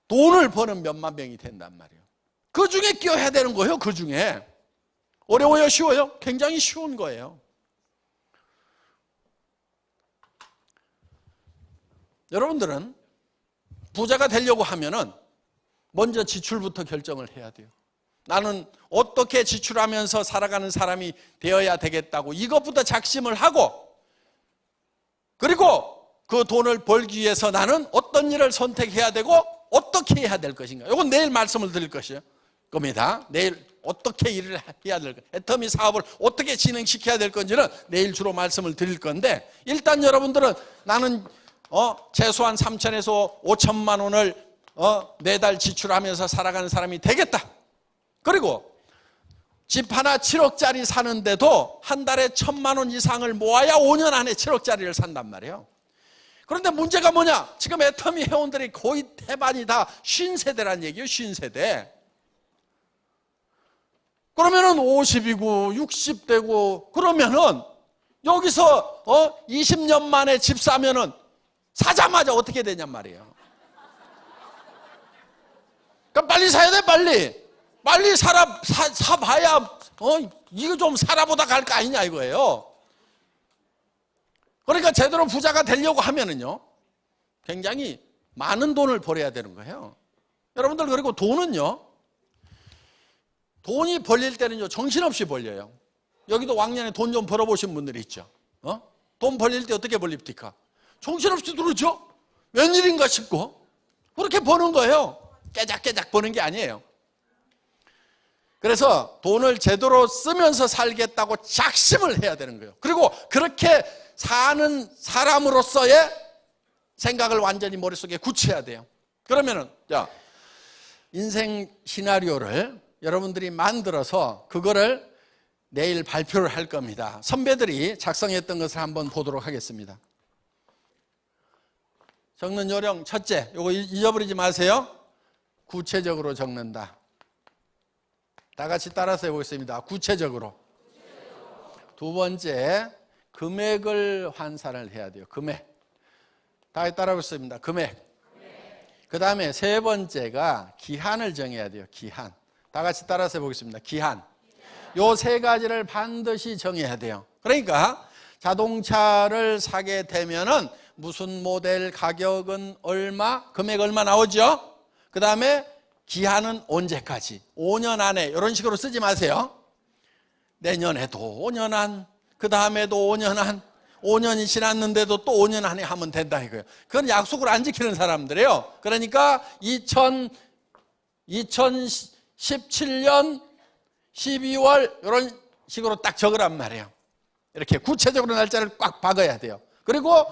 A: 돈을 버는 몇만 명이 된단 말이에요. 그 중에 끼워야 되는 거예요. 그 중에. 어려워요? 쉬워요? 굉장히 쉬운 거예요. 여러분들은 부자가 되려고 하면은 먼저 지출부터 결정을 해야 돼요. 나는 어떻게 지출하면서 살아가는 사람이 되어야 되겠다고 이것부터 작심을 하고, 그리고 그 돈을 벌기 위해서 나는 어떤 일을 선택해야 되고 어떻게 해야 될 것인가. 이건 내일 말씀을 드릴 것이에요. 겁니다. 내일 어떻게 일을 해야 될 것, 애터미 사업을 어떻게 진행시켜야 될 건지는 내일 주로 말씀을 드릴 건데, 일단 여러분들은 나는 최소한 3천에서 5천만 원을 매달 지출하면서 살아가는 사람이 되겠다. 그리고 집 하나 7억짜리 사는데도 한 달에 1,000만 원 이상을 모아야 5년 안에 7억짜리를 산단 말이에요. 그런데 문제가 뭐냐? 지금 애터미 회원들이 거의 대반이 다 50세대란 얘기예요. 50세대. 그러면은 50이고 60대고 그러면은 여기서 20년 만에 집 사면은 사자마자 어떻게 되냔 말이에요. 그러니까 빨리 사야 돼. 빨리 사봐야 이거 좀 살아보다 갈 거 아니냐 이거예요. 그러니까 제대로 부자가 되려고 하면은요, 굉장히 많은 돈을 벌어야 되는 거예요. 여러분들, 그리고 돈이 벌릴 때는요, 정신없이 벌려요. 여기도 왕년에 돈 좀 벌어보신 분들이 있죠. 돈 벌릴 때 어떻게 벌립니까? 정신없이 들었죠? 웬일인가 싶고 그렇게 버는 거예요. 깨작깨작 버는 게 아니에요. 그래서 돈을 제대로 쓰면서 살겠다고 작심을 해야 되는 거예요. 그리고 그렇게 사는 사람으로서의 생각을 완전히 머릿속에 굳혀야 돼요. 그러면은 인생 시나리오를 여러분들이 만들어서 그거를 내일 발표를 할 겁니다. 선배들이 작성했던 것을 한번 보도록 하겠습니다. 적는 요령 첫째, 이거 잊어버리지 마세요. 구체적으로 적는다. 다 같이 따라서 해보겠습니다. 구체적으로. 두 번째, 금액을 환산을 해야 돼요. 금액. 다 따라해보겠습니다. 금액. 그 다음에 세 번째가 기한을 정해야 돼요. 기한. 다 같이 따라서 해보겠습니다. 기한. 요 세 가지를 반드시 정해야 돼요. 그러니까 자동차를 사게 되면은 무슨 모델, 가격은 얼마, 금액 얼마 나오죠? 그 다음에 기한은 언제까지? 5년 안에. 이런 식으로 쓰지 마세요. 내년에도 5년 안, 그 다음에도 5년 안, 5년이 지났는데도 또 5년 안에 하면 된다 이거예요. 그건 약속을 안 지키는 사람들이에요. 그러니까 2017년 12월 이런 식으로 딱 적으란 말이에요. 이렇게 구체적으로 날짜를 꽉 박아야 돼요. 그리고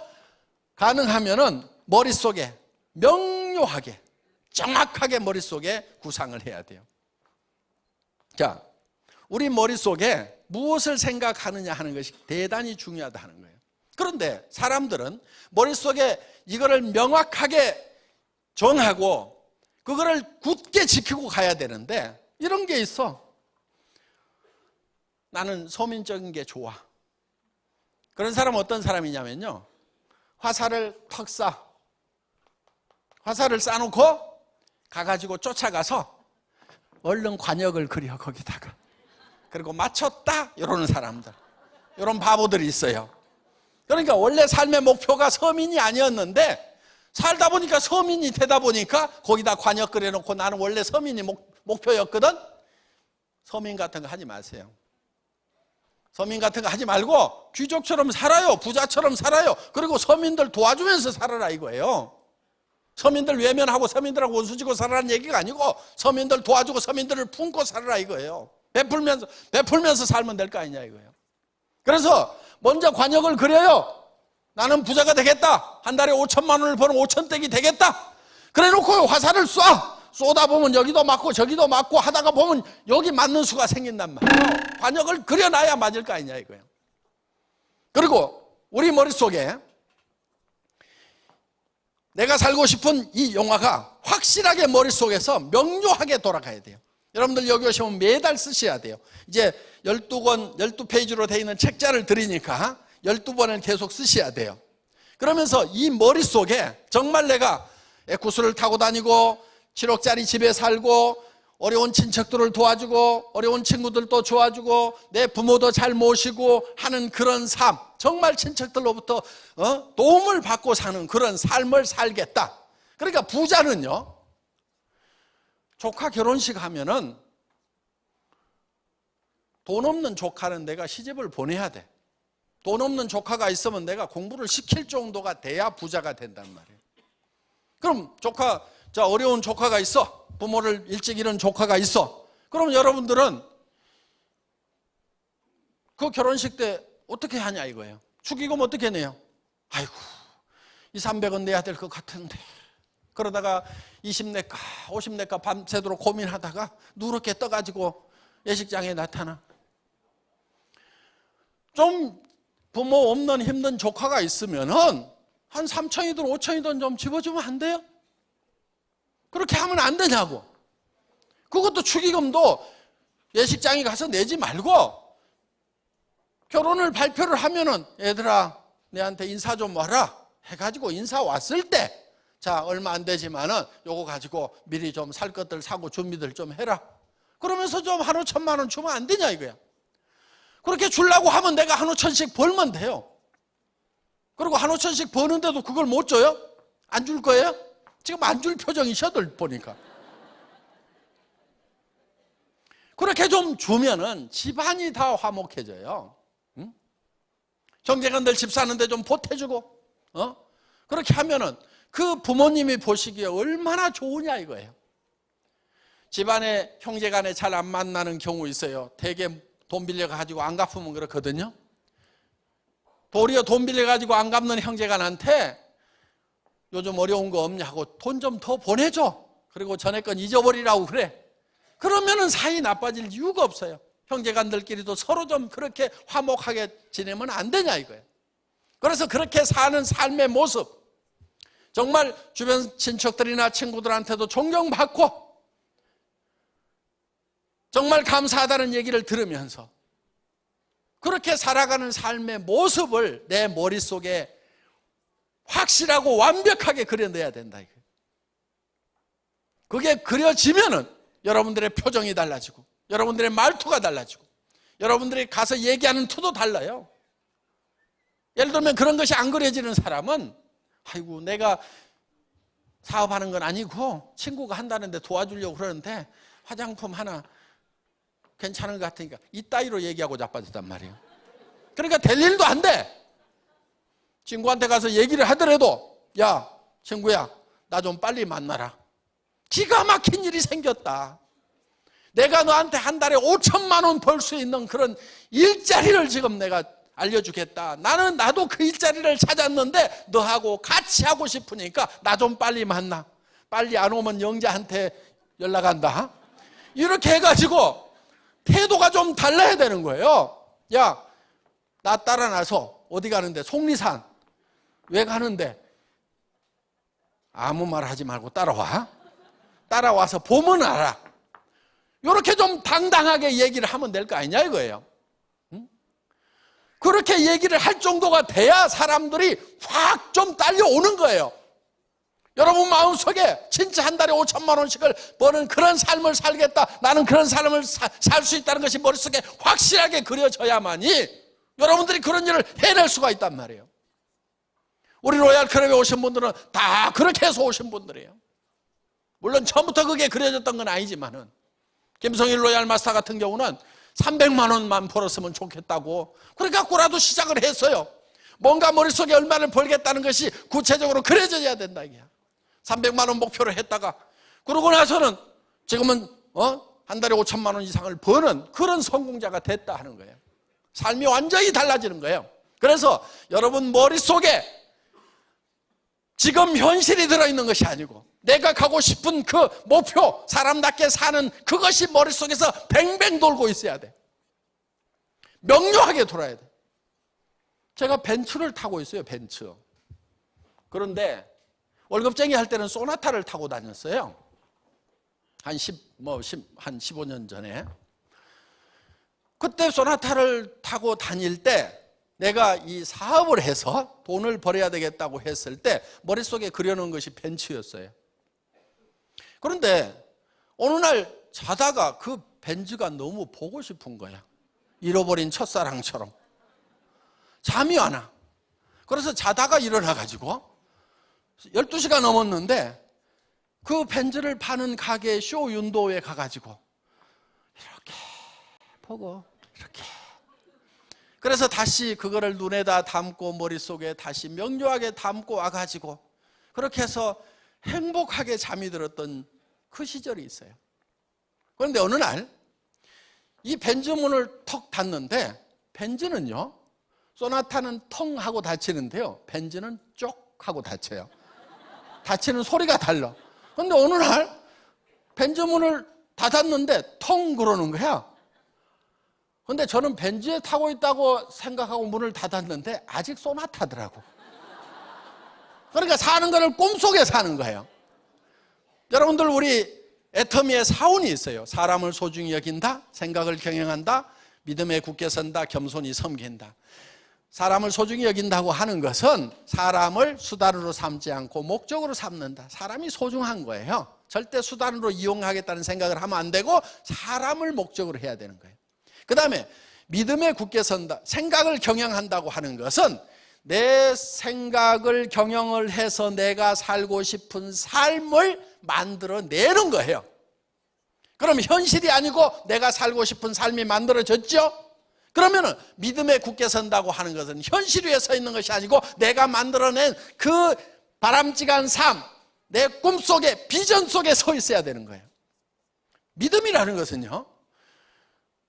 A: 가능하면은 머릿속에 명료하게, 정확하게 머릿속에 구상을 해야 돼요. 자, 우리 머릿속에 무엇을 생각하느냐 하는 것이 대단히 중요하다는 거예요. 그런데 사람들은 머릿속에 이거를 명확하게 정하고 그거를 굳게 지키고 가야 되는데, 이런 게 있어. 나는 서민적인 게 좋아. 그런 사람은 어떤 사람이냐면요, 화살을 턱 쏴. 화살을 쏴놓고 가가지고 쫓아가서 얼른 관역을 그려 거기다가. 그리고 맞췄다 이러는 사람들, 이런 바보들이 있어요. 그러니까 원래 삶의 목표가 서민이 아니었는데 살다 보니까 서민이 되다 보니까 거기다 관역 그려놓고 나는 원래 서민이 목표였거든. 서민 같은 거 하지 마세요. 서민 같은 거 하지 말고 귀족처럼 살아요. 부자처럼 살아요. 그리고 서민들 도와주면서 살아라 이거예요. 서민들 외면하고 서민들하고 원수지고 살아라는 얘기가 아니고 서민들 도와주고 서민들을 품고 살아라 이거예요. 베풀면서 살면 될 거 아니냐 이거예요. 그래서 먼저 관역을 그려요. 나는 부자가 되겠다. 한 달에 5천만 원을 버는 5천댁이 되겠다. 그래놓고 화살을 쏘다 보면 여기도 맞고 저기도 맞고 하다가 보면 여기 맞는 수가 생긴단 말이에요. 관역을 그려놔야 맞을 거 아니냐 이거예요. 그리고 우리 머릿속에 내가 살고 싶은 이 영화가 확실하게 머릿속에서 명료하게 돌아가야 돼요. 여러분들 여기 오시면 매달 쓰셔야 돼요. 이제 12페이지로 되어 있는 책자를 드리니까 12번을 계속 쓰셔야 돼요. 그러면서 이 머릿속에 정말 내가 에쿠스를 타고 다니고 7억짜리 집에 살고 어려운 친척들을 도와주고 어려운 친구들도 도와주고 내 부모도 잘 모시고 하는 그런 삶, 정말 친척들로부터 도움을 받고 사는 그런 삶을 살겠다. 그러니까 부자는요, 조카 결혼식 하면은 돈 없는 조카는 내가 시집을 보내야 돼. 돈 없는 조카가 있으면 내가 공부를 시킬 정도가 돼야 부자가 된단 말이에요. 그럼 조카, 자, 어려운 조카가 있어. 부모를 일찍 잃은 조카가 있어. 그럼 여러분들은 그 결혼식 때 어떻게 하냐 이거예요. 축의금 어떻게 내요? 아이고, 2, 300원 내야 될 것 같은데. 그러다가 20 낼까 50 낼까 밤새도록 고민하다가 누렇게 떠가지고 예식장에 나타나. 좀 부모 없는 힘든 조카가 있으면은 한 3천이든 5천이든 좀 집어주면 안 돼요? 그렇게 하면 안 되냐고. 그것도 축의금도 예식장에 가서 내지 말고 결혼을 발표를 하면은 얘들아 내한테 인사 좀 와라 해가지고 인사 왔을 때 자 얼마 안 되지만은 요거 가지고 미리 좀 살 것들 사고 준비들 좀 해라. 그러면서 좀 한우 1,000만 원 주면 안 되냐 이거야. 그렇게 주려고 하면 내가 한우 1,000씩 벌면 돼요. 그리고 한우 1,000씩 버는데도 그걸 못 줘요? 안 줄 거예요? 지금 안 줄 표정이셔들 보니까. 그렇게 좀 주면은 집안이 다 화목해져요. 응? 형제간들 집 사는데 좀 보태주고, 그렇게 하면은 그 부모님이 보시기에 얼마나 좋으냐 이거예요. 집안에 형제간에 잘 안 만나는 경우 있어요. 대개 돈 빌려가지고 안 갚으면 그렇거든요. 도리어 돈 빌려가지고 안 갚는 형제간한테 요즘 어려운 거 없냐고 돈 좀 더 보내줘. 그리고 전에 건 잊어버리라고 그래. 그러면은 사이 나빠질 이유가 없어요. 형제간들끼리도 서로 좀 그렇게 화목하게 지내면 안 되냐 이거예요. 그래서 그렇게 사는 삶의 모습, 정말 주변 친척들이나 친구들한테도 존경받고 정말 감사하다는 얘기를 들으면서 그렇게 살아가는 삶의 모습을 내 머릿속에 확실하고 완벽하게 그려내야 된다 이거예요. 그게 그려지면은 여러분들의 표정이 달라지고 여러분들의 말투가 달라지고 여러분들이 가서 얘기하는 투도 달라요. 예를 들면 그런 것이 안 그려지는 사람은 아이고 내가 사업하는 건 아니고 친구가 한다는데 도와주려고 그러는데 화장품 하나 괜찮은 것 같으니까 이따위로 얘기하고 자빠졌단 말이에요. 그러니까 될 일도 안 돼. 친구한테 가서 얘기를 하더라도 야 친구야 나 좀 빨리 만나라. 기가 막힌 일이 생겼다. 내가 너한테 한 달에 5천만 원 벌 수 있는 그런 일자리를 지금 내가 알려주겠다. 나도 그 일자리를 찾았는데 너하고 같이 하고 싶으니까 나 좀 빨리 만나. 빨리 안 오면 영자한테 연락한다. 이렇게 해가지고 태도가 좀 달라야 되는 거예요. 야, 나 따라 나서 어디 가는데? 속리산. 왜 가는데? 아무 말 하지 말고 따라와. 따라와서 보면 알아. 이렇게 좀 당당하게 얘기를 하면 될 거 아니냐 이거예요. 그렇게 얘기를 할 정도가 돼야 사람들이 확 좀 딸려오는 거예요. 여러분 마음속에 진짜 한 달에 5천만 원씩을 버는 그런 삶을 살겠다. 나는 그런 삶을 살 수 있다는 것이 머릿속에 확실하게 그려져야만이 여러분들이 그런 일을 해낼 수가 있단 말이에요. 우리 로얄 클럽에 오신 분들은 다 그렇게 해서 오신 분들이에요. 물론 처음부터 그게 그려졌던 건 아니지만은 김성일 로얄 마스터 같은 경우는 300만 원만 벌었으면 좋겠다고 그래갖고라도 시작을 했어요. 뭔가 머릿속에 얼마를 벌겠다는 것이 구체적으로 그려져야 된다 이게. 300만 원 목표를 했다가 그러고 나서는 지금은 한 달에 5천만 원 이상을 버는 그런 성공자가 됐다 하는 거예요. 삶이 완전히 달라지는 거예요. 그래서 여러분 머릿속에 지금 현실이 들어있는 것이 아니고 내가 가고 싶은 그 목표, 사람답게 사는 그것이 머릿속에서 뱅뱅 돌고 있어야 돼. 명료하게 돌아야 돼. 제가 벤츠를 타고 있어요, 벤츠. 그런데 월급쟁이 할 때는 소나타를 타고 다녔어요. 한 15년 전에. 그때 소나타를 타고 다닐 때 내가 이 사업을 해서 돈을 벌어야 되겠다고 했을 때 머릿속에 그려놓은 것이 벤츠였어요. 그런데 어느 날 자다가 그 벤츠가 너무 보고 싶은 거야. 잃어버린 첫사랑처럼. 잠이 안 와. 그래서 자다가 일어나가지고 12시가 넘었는데 그 벤츠를 파는 가게 쇼윈도우에 가가지고 이렇게 보고 이렇게, 그래서 다시 그거를 눈에다 담고 머릿속에 다시 명료하게 담고 와가지고 그렇게 해서 행복하게 잠이 들었던 그 시절이 있어요. 그런데 어느 날 이 벤츠 문을 턱 닫는데, 벤츠는요, 소나타는 텅 하고 닫히는데요, 벤츠는 쪽 하고 닫혀요. 닫히는 소리가 달라. 그런데 어느 날 벤츠 문을 닫았는데 텅 그러는 거야. 그런데 저는 벤츠에 타고 있다고 생각하고 문을 닫았는데 아직 소나타더라고. 그러니까 사는 거를 꿈속에 사는 거예요. 여러분들, 우리 애터미의 사원이 있어요. 사람을 소중히 여긴다, 생각을 경영한다, 믿음에 굳게 선다, 겸손히 섬긴다. 사람을 소중히 여긴다고 하는 것은 사람을 수단으로 삼지 않고 목적으로 삼는다. 사람이 소중한 거예요. 절대 수단으로 이용하겠다는 생각을 하면 안 되고 사람을 목적으로 해야 되는 거예요. 그 다음에 믿음에 굳게 선다, 생각을 경영한다고 하는 것은 내 생각을 경영을 해서 내가 살고 싶은 삶을 만들어내는 거예요. 그럼 현실이 아니고 내가 살고 싶은 삶이 만들어졌죠? 그러면은 믿음에 굳게 선다고 하는 것은 현실 위에 서 있는 것이 아니고 내가 만들어낸 그 바람직한 삶, 내 꿈속에, 비전 속에 서 있어야 되는 거예요. 믿음이라는 것은요,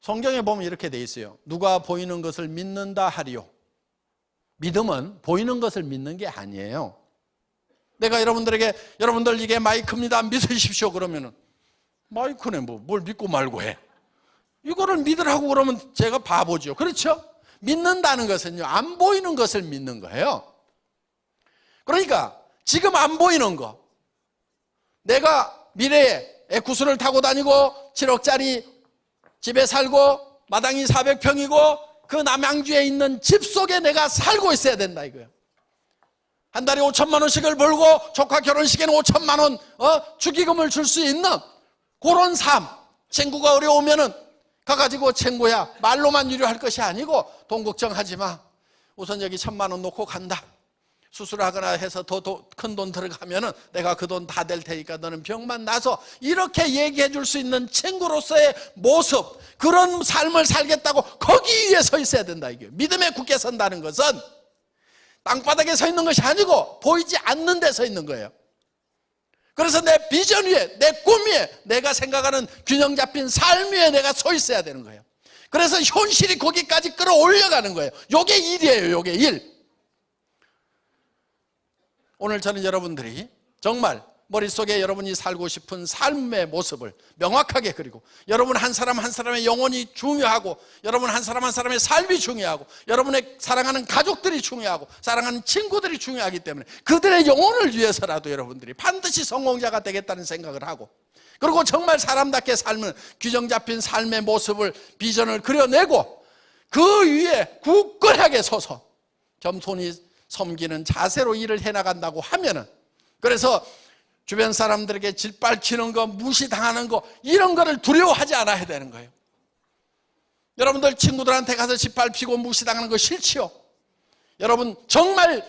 A: 성경에 보면 이렇게 돼 있어요. 누가 보이는 것을 믿는다 하리요. 믿음은 보이는 것을 믿는 게 아니에요. 내가 여러분들에게, 여러분들 이게 마이크입니다, 믿으십시오 그러면은, 마이크네 뭘 믿고 말고 해. 이거를 믿으라고 그러면 제가 바보죠. 그렇죠? 믿는다는 것은요, 안 보이는 것을 믿는 거예요. 그러니까 지금 안 보이는 거, 내가 미래에 에쿠스를 타고 다니고 7억짜리 집에 살고 마당이 400평이고 그 남양주에 있는 집 속에 내가 살고 있어야 된다 이거예요. 한 달에 5천만 원씩을 벌고 조카 결혼식에는 5천만 원 축의금을 줄 수 있는 그런 삶. 친구가 어려우면은 가가지고 친구야 말로만 위로할 것이 아니고 돈 걱정하지 마, 우선 여기 1,000만 원 놓고 간다, 수술하거나 해서 더 큰 돈 들어가면은 내가 그 돈 다 될 테니까 너는 병만 나서, 이렇게 얘기해 줄 수 있는 친구로서의 모습, 그런 삶을 살겠다고 거기 위에 서 있어야 된다 이게. 믿음에 굳게 선다는 것은 땅바닥에 서 있는 것이 아니고 보이지 않는 데 서 있는 거예요. 그래서 내 비전 위에, 내 꿈 위에, 내가 생각하는 균형 잡힌 삶 위에 내가 서 있어야 되는 거예요. 그래서 현실이 거기까지 끌어올려가는 거예요. 요게 일이에요. 요게 일. 오늘 저는 여러분들이 정말 머릿속에 여러분이 살고 싶은 삶의 모습을 명확하게 그리고, 여러분 한 사람 한 사람의 영혼이 중요하고, 여러분 한 사람 한 사람의 삶이 중요하고, 여러분의 사랑하는 가족들이 중요하고, 사랑하는 친구들이 중요하기 때문에 그들의 영혼을 위해서라도 여러분들이 반드시 성공자가 되겠다는 생각을 하고, 그리고 정말 사람답게 삶은 규정 잡힌 삶의 모습을, 비전을 그려내고 그 위에 굳건하게 서서 겸손히 섬기는 자세로 일을 해나간다고 하면은, 그래서 주변 사람들에게 짓밟히는 거, 무시당하는 거, 이런 거를 두려워하지 않아야 되는 거예요. 여러분들 친구들한테 가서 짓밟히고 무시당하는 거 싫지요? 여러분 정말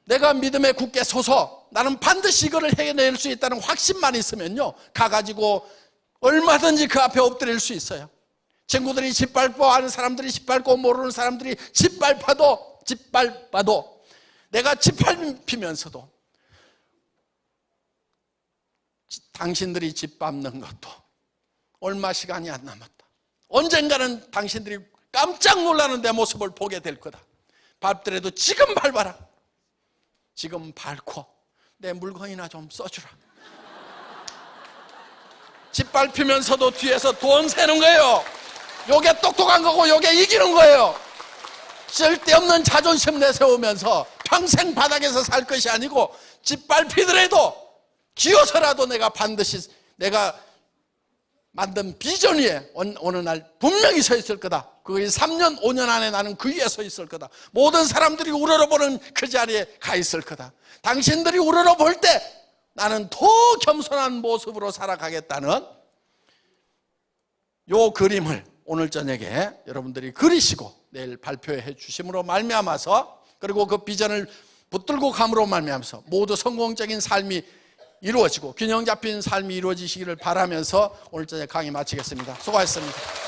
A: 내가 믿음에 굳게 서서 나는 반드시 이거를 해낼 수 있다는 확신만 있으면요, 가가지고 얼마든지 그 앞에 엎드릴 수 있어요. 친구들이 짓밟고, 아는 사람들이 짓밟고, 모르는 사람들이 짓밟아도 내가 짓밟히면서도 당신들이 짓밟는 것도 얼마 시간이 안 남았다. 언젠가는 당신들이 깜짝 놀라는 내 모습을 보게 될 거다. 밟더라도 지금 밟아라. 지금 밟고 내 물건이나 좀 써주라. 짓밟히면서도 뒤에서 돈 세는 거예요. 요게 똑똑한 거고 요게 이기는 거예요. 쓸데없는 자존심 내세우면서 평생 바닥에서 살 것이 아니고, 짓밟히더라도 기어서라도 내가 반드시 내가 만든 비전 위에 어느 날 분명히 서 있을 거다. 그게 3년 5년 안에 나는 그 위에 서 있을 거다. 모든 사람들이 우러러보는 그 자리에 가 있을 거다. 당신들이 우러러볼 때 나는 더 겸손한 모습으로 살아가겠다는 요 그림을 오늘 저녁에 여러분들이 그리시고 내일 발표해 주심으로 말미암아서, 그리고 그 비전을 붙들고 감으로 말미암아서 모두 성공적인 삶이 이루어지고 균형 잡힌 삶이 이루어지시기를 바라면서 오늘 저녁 강의 마치겠습니다. 수고하셨습니다.